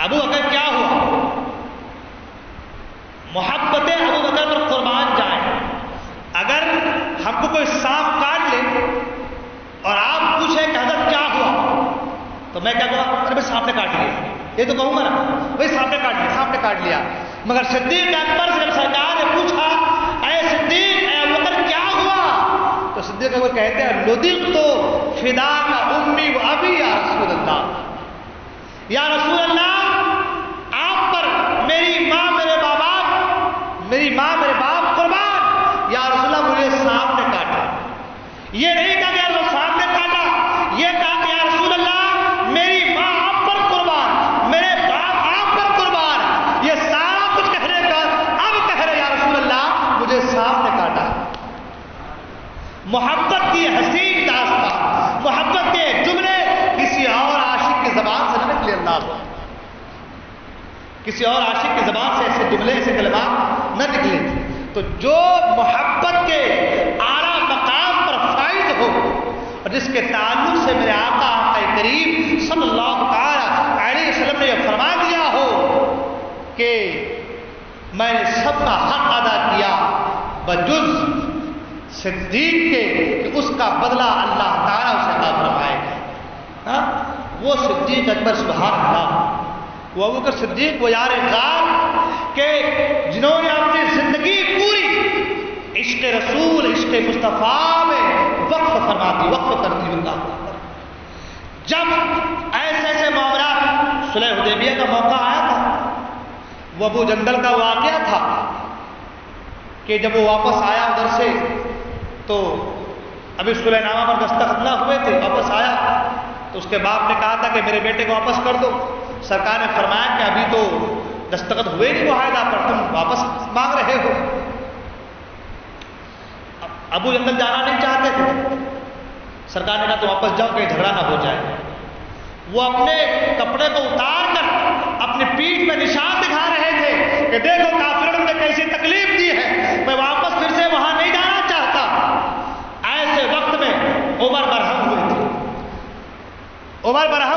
[SPEAKER 2] ابو بکر کیا ہوا؟ محبت ابو بکر پر قربان جائیں. اگر ہم کو کوئی سانپ کاٹ لے اور آپ پوچھیں کہ حضرت کیا ہوا تو میں کیا کہوں؟ ارے بھائی سانپ نے کاٹ لیا. یہ تو کہوں گا نا بھائی سانپ نے کاٹ لیا. مگر صدیق اکبر سے جب سرکار نے پوچھا اے صدیق اے ابو بکر کیا ہوا تو صدیق اکبر کہتے ہیں لدغت تو فدا کا امی و ابی یا رسول اللہ. یا رسول اللہ آپ پر میری ماں میرے باپ قربان. یا رسول اللہ مجھے سانپ نے کاٹا. یہ نہیں کہا کہ اللہ سانپ نے کاٹا, یہ کہا کہ یا رسول اللہ میری ماں آپ پر قربان, میرے باپ آپ پر قربان. یہ سارا کچھ کہنے کا اب کہہ رہے یا رسول اللہ مجھے سانپ نے کاٹا. محبت کی حسین داستان, محبت کے جملے کسی اور عاشق کی زبان سے نہ نکلے. اللہ کو کسی اور عاشق کی زبان سے ایسے جملے ایسے کلمات نہ نکلے. تو جو محبت کے اعلیٰ مقام پر فائز ہو اور جس کے تعلق سے میرے آقا کریم صلی اللہ تعالی علیہ وسلم نے یہ فرما دیا ہو کہ میں نے سب کا حق ادا کیا بجز صدیق کے کہ اس کا بدلہ اللہ تعالیٰ اسے عطا فرمائے گا. وہ صدیق اکبر سبحان اللہ, وہ ابو بکر صدیق وہ یار غار کہ جنہوں نے اپنی زندگی پوری عشق رسول عشق مصطفیٰ میں وقف فرما دی, وقف کر دی. اللہ جب ایسے معاملات صلح حدیبیہ کا موقع آیا تھا وہ ابو جندل کا واقعہ تھا کہ جب وہ واپس آیا ادھر سے تو ابھی سلینامہ پر دستخط نہ ہوئے تھے، واپس آیا تو اس کے باپ نے کہا تھا کہ میرے بیٹے کو واپس کر دو. سرکار نے فرمایا کہ ابھی تو دستخط ہوئے نہیں معاہدہ پر، تم واپس مانگ رہے ہو. ابو جندل جانا نہیں چاہتے تھے. سرکار نے کہا تو واپس جاؤ کہ جھگڑا نہ ہو جائے. وہ اپنے کپڑے کو اتار کر اپنی پیٹھ میں نشان دکھا رہے تھے کہ دیکھو کافروں نے مجھے کیسی تکلیف دی ہے، میں واپس پھر سے وہاں نہیں جانا چاہتا. ایسے وقت میں عمر برہم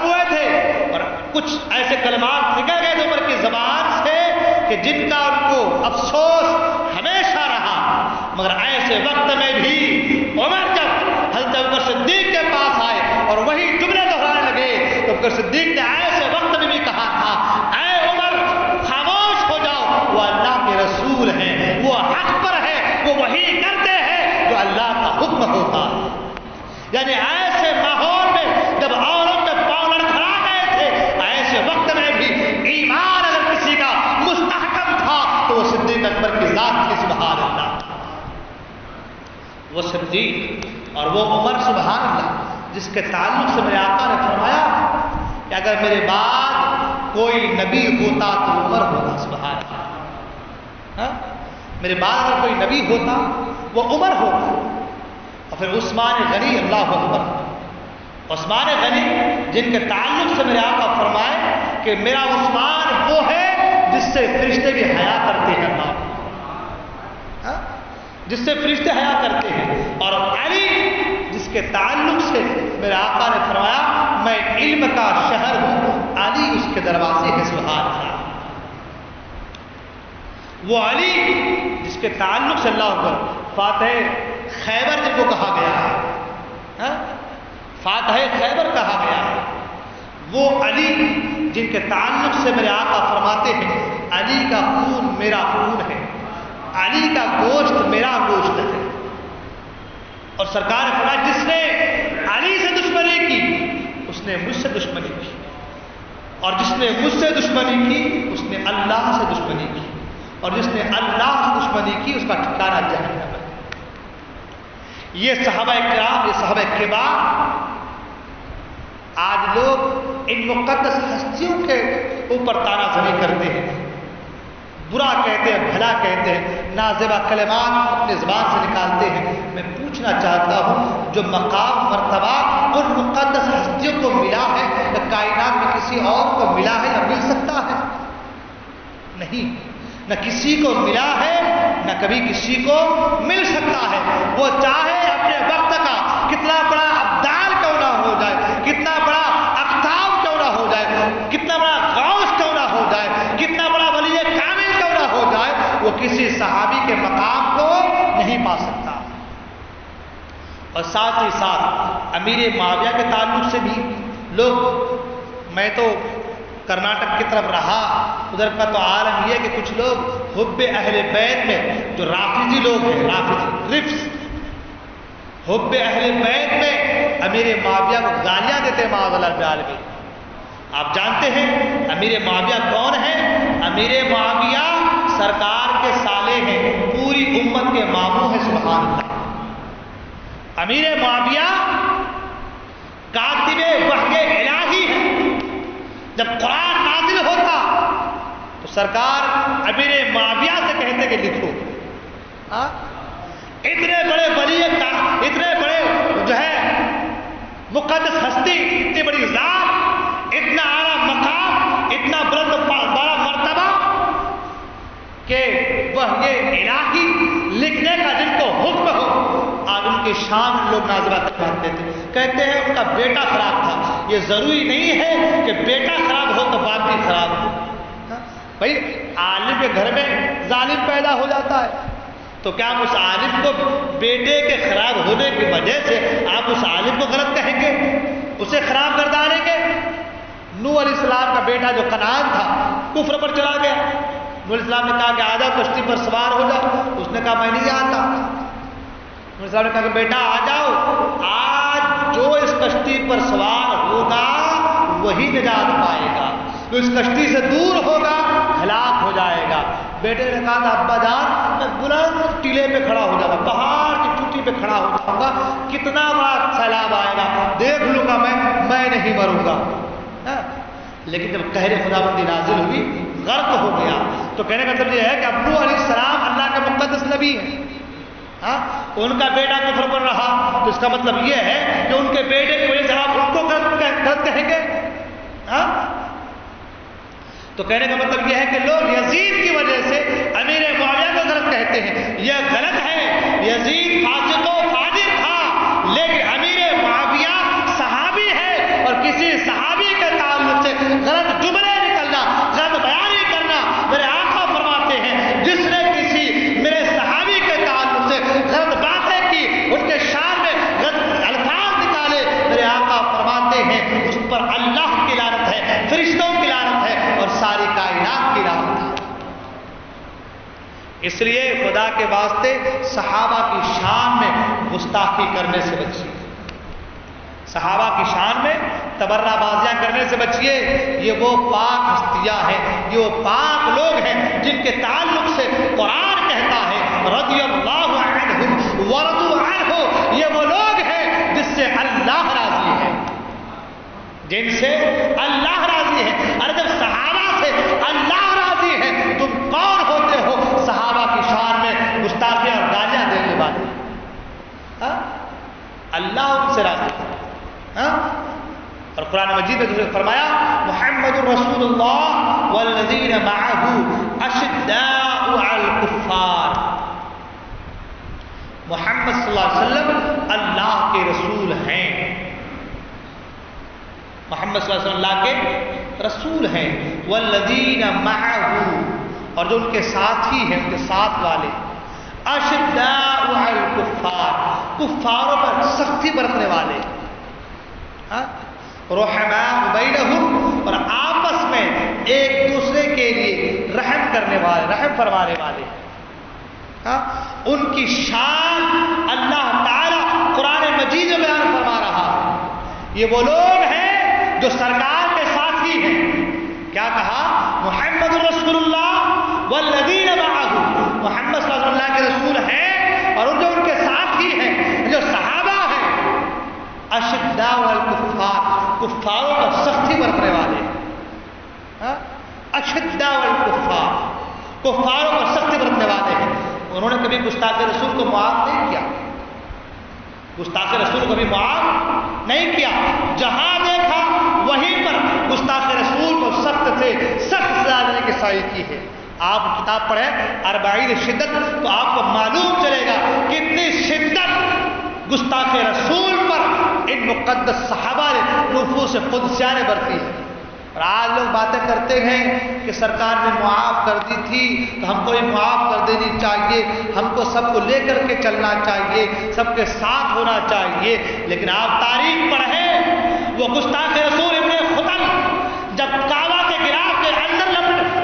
[SPEAKER 2] ہوئے تھے اور کچھ ایسے کلمات نکل گئے تھے عمر کی زبان سے کہ جن کا ان کو افسوس ہمیشہ رہا. مگر ایسے وقت میں بھی عمر جب حضرت ابوبکر صدیق کے پاس آئے اور وہی جملے دہرانے لگے تو ابوبکر صدیق نے ایسے وقت میں بھی کہا تھا، اے عمر خاموش ہو جاؤ، وہ اللہ کے رسول ہیں، وہ حق پر ہے، وہ وہی کرتے ہیں جو اللہ کا حکم ہوتا. یعنی ایسے ماحول میں جب عورت کے پاؤں لڑکھڑا گئے تھے، ایسے وقت میں بھی ایمان اگر کسی کا مستحکم تھا تو وہ صدیق اکبر کی ذات تھی. سبحان اللہ. وہ صدیق اور وہ عمر، سبحان اللہ، جس کے تعلق سے میرے آقا نے فرمایا کہ اگر میرے بعد کوئی نبی ہوتا تو عمر ہوتا. سبحان اللہ. میرے بعد اگر کوئی نبی ہوتا وہ عمر ہوتا. اور پھر عثمان غنی، اللہ اکبر، عثمان غنی جن کے تعلق سے میرے آقا فرمائے کہ میرا عثمان وہ ہے جس سے فرشتے بھی حیا کرتے ہیں، جس سے فرشتے حیا کرتے ہیں. اور علی جس کے تعلق سے میرے آقا نے فرمایا میں علم کا شہر ہوں، علی اس کے دروازے ہے. سبحان اللہ. وہ علی جس کے تعلق سے اللہ اکبر فاتح خیبر جن کو کہا گیا ہے، فاتح خیبر کہا گیا ہے، وہ علی جن کے تعلق سے میرے آقا فرماتے ہیں علی کا خون میرا خون ہے، علی کا گوشت میرا گوشت ہے. اور سرکار نے فرمایا جس نے علی سے دشمنی کی اس نے مجھ سے دشمنی کی، اور جس نے مجھ سے دشمنی کی اس نے اللہ سے دشمنی کی، اور جس نے اللہ سے دشمنی کی اس کا ٹھکانہ جہنم ہے. یہ صحابہ کرام، یہ صحابہ کبار، آج لوگ ان مقدس ہستیوں کے اوپر تانا زنی کرتے ہیں، برا کہتے ہیں، بھلا کہتے ہیں، نازیبہ کلمات اپنے زبان سے نکالتے ہیں. میں پوچھنا چاہتا ہوں جو مقام مرتبہ ان مقدس ہستیوں کو ملا ہے یا کائنات میں کسی اور کو ملا ہے یا مل سکتا ہے؟ نہیں، نہ کسی کو ملا ہے نہ کبھی کسی کو مل سکتا ہے. وہ چاہے اپنے وقت کا کتنا بڑا ابدال کیوں نہ ہو جائے، کتنا بڑا اقطاب کیوں نہ ہو جائے، کتنا بڑا غوث کیوں نہ ہو جائے، کتنا بڑا ولی کامل کیوں نہ ہو جائے، وہ کسی صحابی کے مقام کو نہیں پا سکتا. اور ساتھ ہی ساتھ امیر معاویہ کے تعلق سے بھی لوگ، میں تو کرناٹک کی طرف رہا، ادھر کا تو عالم یہ کہ کچھ لوگ حب اہل بیت میں، جو رافضی لوگ ہیں، رافضی رفس، حب اہل بیت میں امیر معاویہ کو گالیاں دیتے ہیں. معاذ اللہ بالعالمین. آپ جانتے ہیں امیر معاویہ کون ہیں؟ امیر معاویہ سرکار کے سالے ہیں، پوری امت کے ماموں ہیں. سبحان اللہ. امیر معاویہ کاتب وحی الہی ہے. جب قرآن نازل ہوتا تو سرکار امیر معاویہ سے کہتے کہ لکھو. اتنے بڑے ولی، اتنے بڑے جو ہے مقدس ہستی، اتنی بڑی ذات، اتنا اعلیٰ مقام، اتنا بلند بڑا مرتبہ کہ وحی الہی لکھنے کا جن کو حکم ہو، آج ان کی شان لوگ نازبہ کرتے تھے. کہتے ہیں ان کا بیٹا خراب تھا. یہ ضروری نہیں ہے کہ بیٹا خراب ہو تو باپ بھی خراب ہو. بھائی عالم کے گھر میں ظالم پیدا ہو جاتا ہے تو کیا آپ اس عالم کو بیٹے کے خراب ہونے کی وجہ سے آپ اس عالم کو غلط کہیں گے، اسے خراب گردانیں گے؟ نوح علیہ السلام کا بیٹا جو کنعان تھا کفر پر چلا گیا. نوح علیہ السلام نے کہا کہ آ جاؤ کشتی پر سوار ہو جاؤ. اس نے کہا میں نہیں آتا. نوح علیہ السلام نے کہا کہ بیٹا آ جاؤ، آج جو اس کشتی پر سوار ہوگا وہی نجات پائے گا، جو اس کشتی سے دور ہوگا ہلاک ہو جائے گا. بیٹے نے کہا تھا ابا جان میں بلند ٹیلے پہ کھڑا ہو جاؤں گا, پہاڑ کی چوٹی پہ کھڑا ہو جاؤں گا, کتنا بڑا سیلاب آئے گا دیکھ لوں گا, میں نہیں مروں گا. لیکن جب قہر خداوندی نازل ہوئی غرق ہو گیا. تو کہنے کا مطلب یہ ہے کہ ابو علیہ السلام اللہ کا مقدس نبی ہے, ان کا بیٹا کفر پر رہا, تو اس کا مطلب یہ ہے کہ ان کے بیٹے کی وجہ سے آپ ان کو غلط کہیں گے. تو کہنے کا مطلب یہ ہے کہ لوگ یزید کی وجہ سے امیر معاویہ کو غلط کہتے ہیں, یہ غلط ہے. یزید فاسق و فاجر تھا, لیکن امیر معاویہ صحابی ہے, اور کسی صحابی کے تعلق سے غلط جملے نکلنا, غلط بیانی کرنا, میرے آقا فرماتے ہیں جس نے کسی میرے صحابی کے تعلق سے غلط باتیں کی, ان کے شان میں غلط الفاظ نکالے, میرے آقا فرماتے ہیں اس پر اللہ کی لعنت ہے, فرشتوں کی لعنت ہے, اور ساری کائنات کی لعنت ہے. اس لیے خدا کے واسطے صحابہ کی شان میں گستاخی کرنے سے بچیے, صحابہ کی شان میں تبرہ بازیاں کرنے سے بچیے. یہ وہ پاک ہستیاں ہیں, یہ وہ پاک لوگ ہیں جن کے تعلق سے قرآن کہتا ہے رضی اللہ عنہم ورضوا عنہ. یہ وہ لوگ ہیں جس سے اللہ راضی ہے, جن سے اللہ راضی ہے. ارے جب صحابہ سے اللہ راضی ہے, تم کون ہوتے ہو صحابہ کی شان میں گستاخیاں اور گالیاں دینے والے؟ اللہ ان سے راضی ہے. اور قرآن مجید میں دوسرے فرمایا محمد رسول اللہ والذین معہ اشداء علی الکفار. محمد صلی اللہ علیہ وسلم اللہ کے رسول ہیں, محمد صلی اللہ علیہ وسلم اللہ کے رسول ہیں. والذین معہ, اور جو ان کے ساتھی ہیں, ان کے ساتھ والے, اشداء علی الکفار, کفاروں پر سختی برتنے والے, رحماء بینہم, اور آپس میں ایک دوسرے کے لیے رحم کرنے والے, رحم فرمانے والے. ان کی شان اللہ تعالی قرآن مجید میں بیان فرما رہا ہے. یہ وہ لوگ ہیں جو سرکار کے ساتھی ہیں. کیا کہا؟ محمد رسول اللہ والذین معہ, محمد صلی اللہ علیہ وسلم کے رسول ہیں اور جو ان کے ساتھی ہیں, جو صحابہ ہیں. اشداء الکفار, کفاروں پر سختی برتنے والے. اشداء الکفار, کفاروں پر سختی برتنے والے ہیں. انہوں نے کبھی گستاخ رسول کو معاف نہیں کیا, گستاخ رسول کو کبھی معاف نہیں کیا. جہاں دیکھا وہیں پر گستاخ رسول کو سخت سے سخت سزا دینے کی صحیح کی ہے. آپ کتاب پڑھیں اربعین شدت, تو آپ کو معلوم چلے گا کتنی شدت گستاخ رسول پر ان مقدس صحابہ نے نفوس قدسیہ نے برتی ہے. اور آج لوگ باتیں کرتے ہیں کہ سرکار نے معاف کر دی تھی تو ہم کو بھی معاف کر دینی چاہیے, ہم کو سب کو لے کر کے چلنا چاہیے, سب کے ساتھ ہونا چاہیے. لیکن آپ تاریخ پڑھیں, وہ گستاخ رسول ابن خطل جب کعبہ کے غلاف کے اندر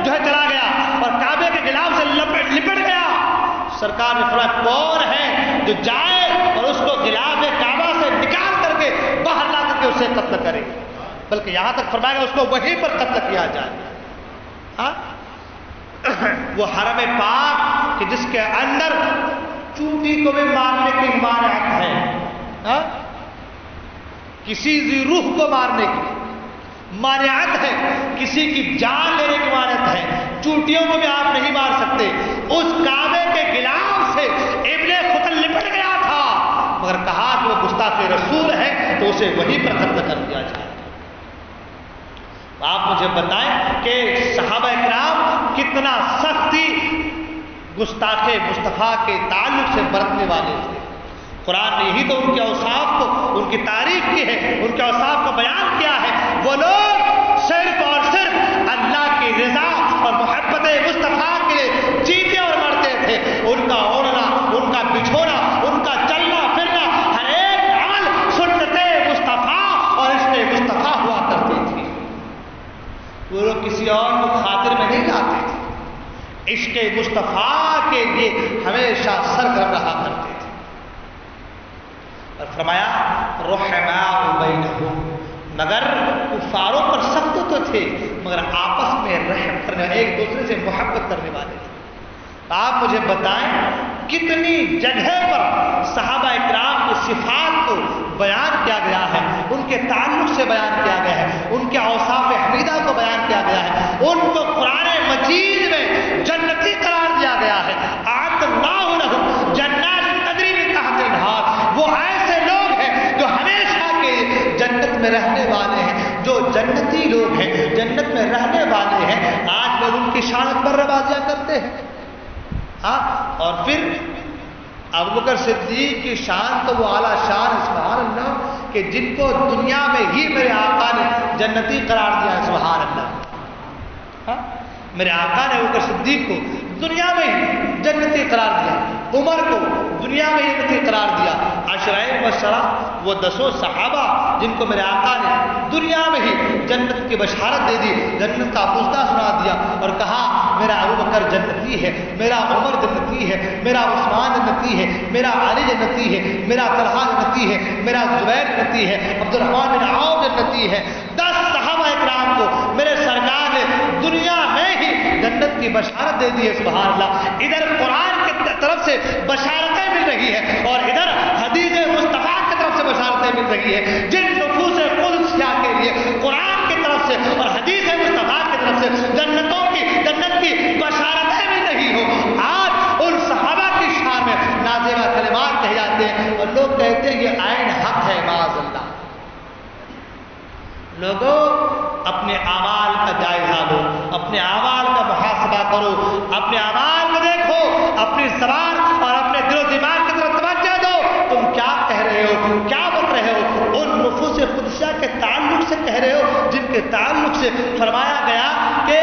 [SPEAKER 2] جو ہے چلا گیا اور کعبے کے غلاف سے لپٹ گیا, سرکار نے فرمایا کون ہے جو جائے اور اس کو غلاف کعبہ سے نکال کر کے باہر لا کر کے اسے قتل کرے, بلکہ یہاں تک فرمایا اس کو وہیں پر قتل کیا جائے. وہ حرم پاک کہ جس کے اندر چونٹی کو بھی مارنے کی ممانعت ہے, کسی ذی روح کو مارنے کی مانعت ہے, کسی کی جان لینے کی مانعت ہے, چونٹیوں کو بھی آپ نہیں مار سکتے. اس کعبے کے غلاف سے ابن خطل لپٹ گیا تھا, مگر کہا کہ وہ گستاخ رسول ہے تو اسے وہیں پر قتل کر دیا جائے. آپ مجھے بتائیں کہ صحابہ کرام کتنا سختی گستاخ مصطفیٰ کے تعلق سے برتنے والے تھے. قرآن نے یہی تو ان کے اوصاف کو, ان کی تعریف کی ہے, ان کے اوصاف کو بیان کیا ہے. وہ لوگ صرف اور صرف اللہ کی رضا اور محبت مصطفیٰ کے لیے جیتے اور مرتے تھے. ان کا اوڑھنا, ان کا بچھونا, ان کا چلنا پھرنا, ہر ایک عمل سنت مصطفیٰ اور عشق مصطفیٰ ہوا کرتی تھی. وہ لوگ کسی اور کو خاطر میں نہیں لاتے تھے, عشق مصطفیٰ کے لیے ہمیشہ سرگرم رہا کرتے تھے. اور فرمایا رحماء بینہم, مگر کفاروں پر سخت تو تھے مگر آپس میں رحم کرنے والے، ایک دوسرے سے محبت کرنے والے تھے۔ آپ مجھے بتائیں کتنی جگہ پر صحابہ اکرام کی صفات کو بیان کیا گیا ہے، ان کے تعلق سے بیان کیا گیا ہے، ان کے اوصاف حمیدہ کو بیان کیا گیا ہے، ان کو قرآن مجید میں جنتی قرار دیا گیا ہے۔ اعد اللہ لہم جنات تجری من تحتہا الانہار، وہ ایسے لوگ ہیں جو ہمیشہ کے جنت میں رہنے والے ہیں، جو جنتی لوگ ہیں، جنت میں رہنے والے ہیں۔ آج لوگ ان کی شان پر بازیاں کرتے ہیں، اور پھر ابوبکر صدیق کی شان تو وہ اعلیٰ شان ہے، سبحان اللہ، کہ جن کو دنیا میں ہی میرے آقا نے جنتی قرار دیا ہے، سبحان اللہ۔ میرے آقا نے ابوبکر صدیق کو دنیا میں ہی جنتی قرار دیا، عمر کو دنیا میں ہی جنتی قرار دیا، عشرہ مبشرہ وہ 10 صحابہ جن کو میرے آقا نے دنیا میں ہی جنت کی بشارت دے دی، جنت کا پوچھتا سنا دیا اور کہا میرا ابوبکر جنتی ہے، میرا عمر جنتی ہے، میرا عثمان جنتی ہے، میرا علی جنتی ہے، میرا طلحہ جنتی ہے، میرا زبیر جنتی ہے، عبد الرحمن بن عوف جنتی ہے۔ 10 صحابہ اکرام کو میرے سرکار نے دنیا میں ہی جنت کی بشارت دے دی ہے، سبحان اللہ۔ ادھر قرآن کی طرف سے بشارتیں مل رہی ہے اور ادھر حدیث مصطفیٰ کی طرف سے بشارتیں مل رہی ہے۔ جن نفوس قدسیہ کے لیے قرآن کی طرف سے اور حدیث مصطفیٰ کی طرف سے جنت کی بشارتیں مل رہی ہو، آج ان صحابہ کی شان میں نازیبہ کلمات کہے جاتے ہیں اور لوگ کہتے ہیں یہ عین حق ہے، معاذ اللہ۔ لوگوں اپنے اعمال کا جائزہ لو، اپنے اعمال کا محاسبہ کرو، اپنے اعمال کو دیکھو، اپنی زبان اور اپنے دل و دماغ کی طرف توجہ دو، تم کیا کہہ رہے ہو، کیا بول رہے ہو، ان نفوس قدسیہ کے تعلق سے کہہ رہے ہو جن کے تعلق سے فرمایا گیا کہ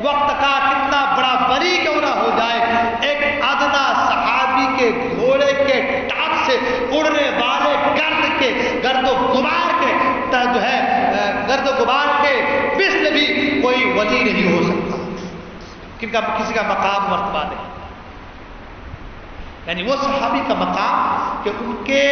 [SPEAKER 2] وقت کا کتنا بڑا ولی کیوں نہ ہو جائے، ایک ادنا صحابی کے گھوڑے کے ٹاپ سے اڑنے والے گرد و غبار کے جو ہے گرد و غبار کے مثل بھی کوئی ولی نہیں ہو سکتا، کسی کا مقام مرتبہ نہیں، یعنی وہ صحابی کا مقام کہ ان کے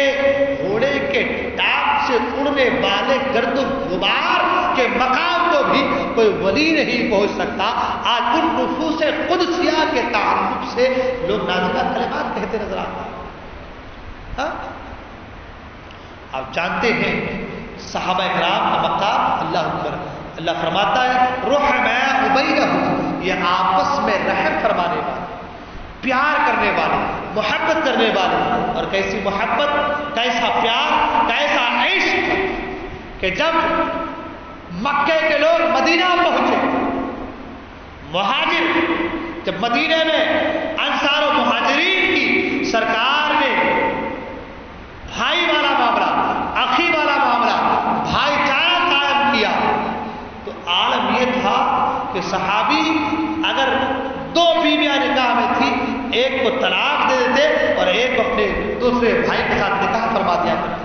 [SPEAKER 2] گھوڑے کے ٹاپ سے اڑنے والے گرد و غبار کے مقام کو بھی کوئی ولی نہیں پہنچ سکتا۔ آج ان نفوس قدسیہ کے تعلق سے لوگ نازلہ کلمات کہتے نظر آتے ہیں۔ آپ جانتے ہیں صحابہ اکرام کا مقام اللہ اکبر، اللہ فرماتا ہے رحماء بینہم، یہ آپس میں رحم فرمانے والے، پیار کرنے والے، محبت کرنے والے، اور کیسی محبت، کیسا پیار، کیسا عشق کہ جب مکے کے لوگ مدینہ پہنچے، مہاجر جب مدینہ میں انصار و مہاجرین کی سرکار نے بھائی والا معاملہ، اخی والا معاملہ، بھائی چارہ قائم کیا، تو عالم یہ تھا کہ صحابی اگر 2 بیویاں نکاح میں تھی، ایک کو طلاق دے دیتے اور ایک اپنے دوسرے بھائی کے ساتھ نکاح فرما دیا کرتے۔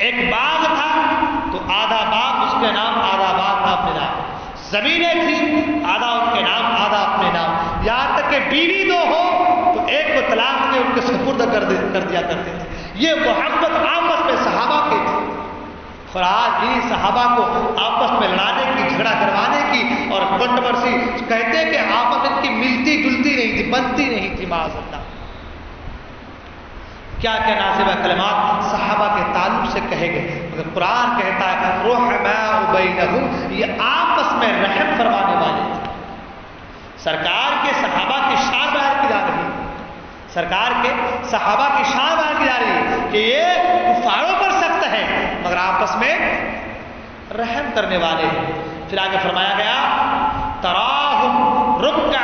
[SPEAKER 2] ایک باغ تھا تو آدھا باغ اس کے نام، آدھا باغ تھا اپنے نام، زمینیں تھی آدھا ان کے نام، آدھا اپنے نام، یہاں تک کہ بیوی 2 ہو تو ایک کو طلاق دے ان کے سپرد کر دیا کرتے تھے۔ یہ محبت آپس میں صحابہ کے تھی، اور آج ہی صحابہ کو آپس میں لڑانے کی، جھگڑا کروانے کی اور کنٹروورسی کہتے ہیں کہ آپس ان کی ملتی جلتی نہیں تھی، بنتی نہیں تھی، معاذ اللہ۔ کیا کیا نازبہ کلمات صحابہ کے تعلق سے کہے گئے، مگر قرآن کہتا ہے رحماء بینہم، یہ آپس میں رحم فرمانے والے تھے۔ سرکار کے صحابہ کی شان بیان کی جا رہی ہے، سرکار کے صحابہ کی شان بیان کی جا رہی ہے کہ یہ کفاروں پر سخت ہے مگر آپس میں رحم کرنے والے ہیں۔ پھر آگے فرمایا گیا تراہم رکعا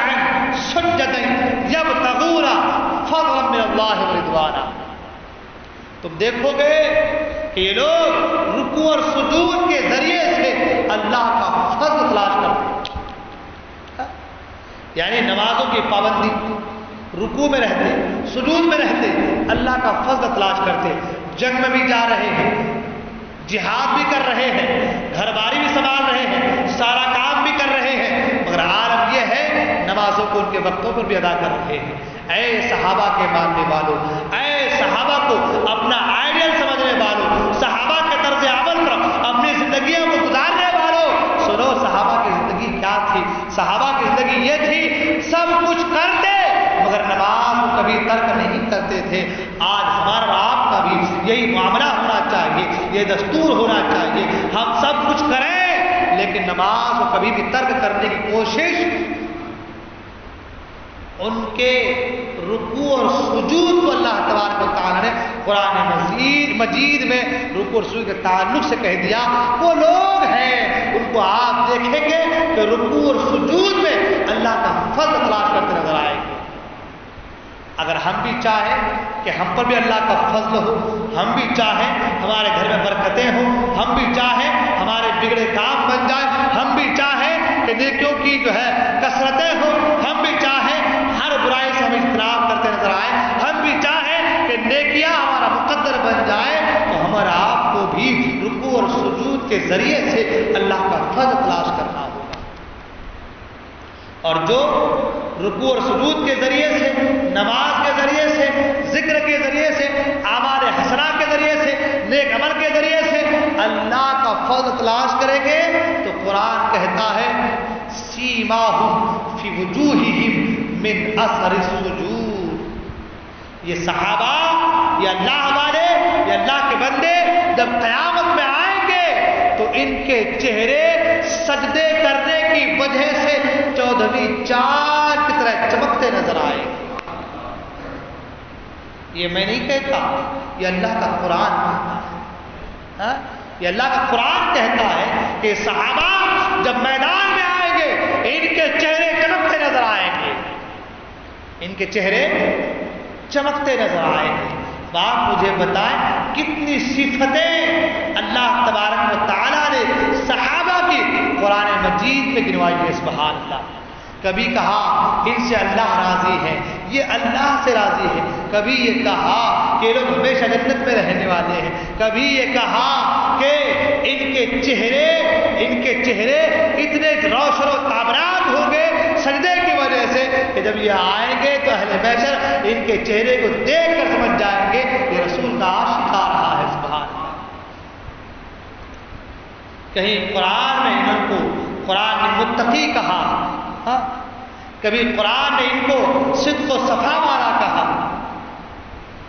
[SPEAKER 2] سجدا یبتغون فضلا من اللہ ورضوانا، تم دیکھو گے کہ یہ لوگ رکوع اور سجود کے ذریعے سے اللہ کا فضل تلاش کرتے ہیں، یعنی نمازوں کی پابندی، رکوع میں رہتے، سجود میں رہتے، اللہ کا فضل تلاش کرتے، جنگ میں بھی جا رہے ہیں، جہاد بھی کر رہے ہیں، گھر باری بھی سنبھال رہے ہیں، سارا کام بھی کر رہے ہیں، مگر عالم یہ ہے نمازوں کو ان کے وقتوں پر بھی ادا کر رہے ہیں۔ اے صحابہ کے ماننے والوں، اے صحابہ کو اپنا آئیڈیل سمجھنے والوں، صحابہ کے طرز عمل پر کرتے تھے، آج ہمارا اور آپ کا بھی یہی معاملہ ہونا چاہیے، یہ دستور ہونا چاہیے۔ ہم سب کچھ کریں لیکن نماز کو کبھی بھی ترک کرنے کی کوشش، ان کے رکوع اور سجود کو اللہ تبارک و تعالیٰ نے قرآن مجید میں رکوع اور سجود کے تعلق سے کہہ دیا۔ وہ لوگ ہیں ان کو آپ دیکھیں گے کہ رکوع اور سجود میں اللہ کا فضل تلاش کرتے نظر آئے گے۔ اگر ہم بھی چاہیں کہ ہم پر بھی اللہ کا فضل ہو، ہم بھی چاہیں ہمارے گھر میں برکتیں ہوں، ہم بھی چاہیں ہمارے بگڑے کام بن جائیں، ہم بھی چاہیں کہ نیکیوں کی جو ہے کثرتیں ہوں، ہم بھی چاہیں ہر برائی سے ہم اجتناب کرتے نظر آئے، ہم بھی چاہیں کہ نیکیاں ہمارا مقدر بن جائے، تو ہمارا آپ کو بھی رکوع اور سجود کے ذریعے سے اللہ کا فضل تلاش کرنا ہوگا۔ اور جو رکوع اور سجود کے ذریعے سے، نماز کے ذریعے سے، ذکر کے ذریعے سے، اعمال حسنہ کے ذریعے سے، نیک عمل کے ذریعے سے اللہ کا فضل تلاش کریں گے تو قرآن کہتا ہے سیماہم فی وجوہہم من اثر السجود۔ یہ صحابہ، یہ اللہ والے، یہ اللہ کے بندے جب قیامت میں آئیں گے تو ان کے چہرے سجدے کرنے کی وجہ سے 14ویں چاند کی طرح چمکتے نظر آئے گے۔ یہ میں نہیں کہتا، یہ اللہ کا قرآن کہتا ہے، یہ اللہ کا قرآن کہتا ہے کہ صحابہ جب میدان میں آئیں گے ان کے چہرے چمکتے نظر آئیں گے، ان کے چہرے چمکتے نظر آئیں گے۔ تو آپ مجھے بتائیں کتنی صفتیں اللہ تبارک و تعالیٰ نے صحابہ کی قرآن مجید میں گنوائی ہے، سبحان اللہ۔ کبھی کہا ان سے اللہ راضی ہے، یہ اللہ سے راضی ہے، کبھی یہ کہا کہ لوگ ہمیشہ جنت میں رہنے والے ہیں، کبھی یہ کہا کہ ان کے چہرے اتنے روشن و تابناک ہوں گے سجدے کی وجہ سے کہ جب یہ آئیں گے تو اہل محشر ان کے چہرے کو دیکھ کر سمجھ جائیں گے یہ رسول کا عاشق آ رہا ہے، سبحان اللہ۔ کہیں قرآن میں ان کو قرآن نے متقی کہا، کبھی قرآن نے ان کو صدق و صفا والا کہا،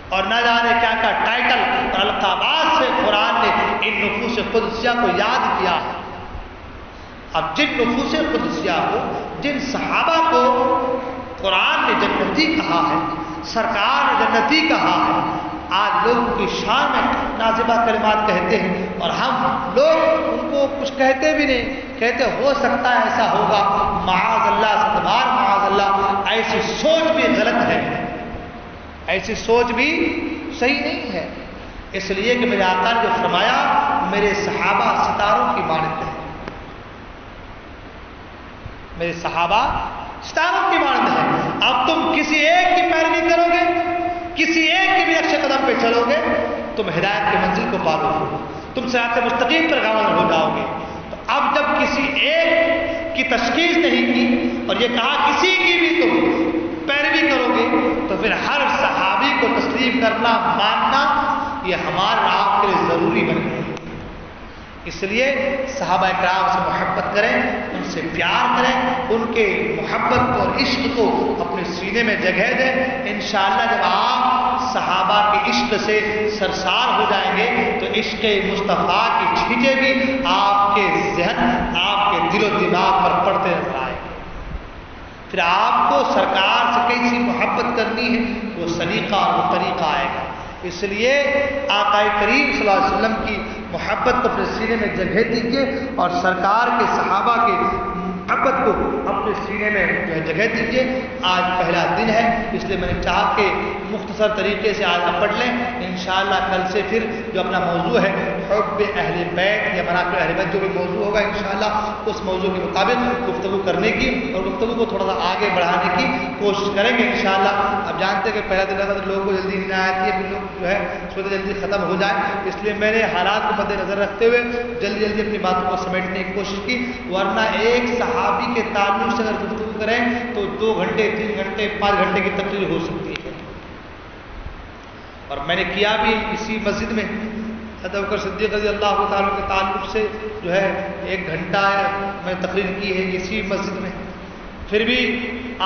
[SPEAKER 2] اور نہ جانے کیا کیا ٹائٹل اور القابات سے قرآن نے ان نفوس قدسیہ کو یاد کیا ہے۔ اب جن نفوس قدسیہ کو، جن صحابہ کو قرآن نے جنتی کہا ہے، سرکار نے جنتی کہا ہے، آج لوگ کی شان میں نازبہ کلمات کہتے ہیں اور ہم لوگ ان کو کچھ کہتے بھی نہیں، کہتے ہو سکتا ہے ایسا ہوگا، معاذ اللہ ستبار معاذ اللہ۔ ایسی سوچ بھی غلط ہے، ایسی سوچ بھی صحیح نہیں ہے، اس لیے کہ میرے آقا نے جو فرمایا میرے صحابہ ستاروں کی مانند ہیں، میرے صحابہ ستاروں کی مانند ہیں۔ اب تم کسی ایک کی پیروی کرو گے، کسی ایک کے بھی نقش قدم پہ چلو گے، تم ہدایت کی منزل کو پالو گے، تم صراط مستقیم پر گامزن ہو جاؤ گے۔ تو اب جب کسی ایک کی تشخیص نہیں کی اور یہ کہا کسی کی بھی تم پیروی کرو گے تو پھر ہر صحابی کو تسلیم کرنا، ماننا یہ ہمارے آپ کے لیے ضروری بن گیا۔ اس لیے صحابہ کرام سے محبت کریں، ان سے پیار کریں، ان کے محبت اور عشق کو اپنے سینے میں جگہ دیں۔ انشاءاللہ جب آپ صحابہ کے عشق سے سرشار ہو جائیں گے تو عشق مصطفیٰ کی چھینٹیں بھی آپ کے ذہن، آپ کے دل و دماغ پر پڑتے نظر آئیں گے۔ پھر آپ کو سرکار سے کیسی محبت کرنی ہے وہ سلیقہ اور وہ طریقہ آئے گا۔ اس لیے آقا کریم صلی اللہ علیہ وسلم کی محبت کو اپنے سینے میں جگہ دیجیے اور سرکار کے صحابہ کے محبت کو اپنے سینے میں جگہ دیجیے۔ آج پہلا دن ہے اس لیے میں نے چاہا کہ مختصر طریقے سے آج پڑھ لیں، انشاءاللہ کل سے پھر جو اپنا موضوع ہے حب اہل بیت یا مناقب اہل بیت جو بھی موضوع ہوگا انشاءاللہ اس موضوع کے مطابق گفتگو کرنے کی اور گفتگو کو تھوڑا سا آگے بڑھانے کی کوشش کریں گے انشاءاللہ۔ اب جانتے ہیں کہ پہلا دن رہتا تو لوگوں کو جلدی نہیں آتی ہے، پھر لوگ جو ہے سوچتے جلدی ختم ہو جائے، اس لیے میں نے حالات کو مد نظر رکھتے ہوئے جلدی جلدی اپنی باتوں کو سمیٹنے کی کوشش کی، ورنہ ایک صحابی کے تعلق سے اگر گفتگو کریں تو 2 گھنٹے 3 گھنٹے 5 گھنٹے کی تقریر ہو سکتی ہے۔ اور میں نے کیا بھی اسی مسجد میں حضرت ابوبکر صدیق رضی اللہ تعالیٰ کے تعلق سے جو ہے 1 گھنٹہ میں تقریر کی ہے اسی مسجد میں۔ پھر بھی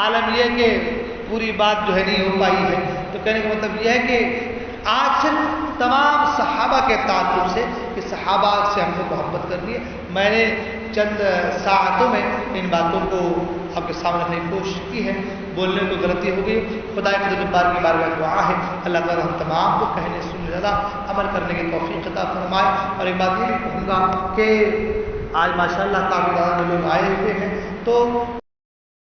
[SPEAKER 2] عالم یہ کہ پوری بات جو ہے نہیں ہو پائی ہے. تو کہنے کا مطلب یہ ہے کہ آج صرف تمام صحابہ کے تعلق سے کہ صحابہ سے ہم کو محبت کرنی ہے. میں نے چند ساعتوں میں ان باتوں کو آپ کے سامنے رکھنے کی کوشش کی ہے. بولنے کو غلطی ہو گئی. خدا قدرت کی بارگاہ دعا ہے اللہ تعالیٰ ہم تمام کو کہنے سننے زیادہ عمل کرنے کی توفیق عطا فرمائے. اور ایک بات یہ بھی کہوں گا کہ آج ماشاء اللہ کافی زیادہ لوگ آئے ہوئے ہیں. تو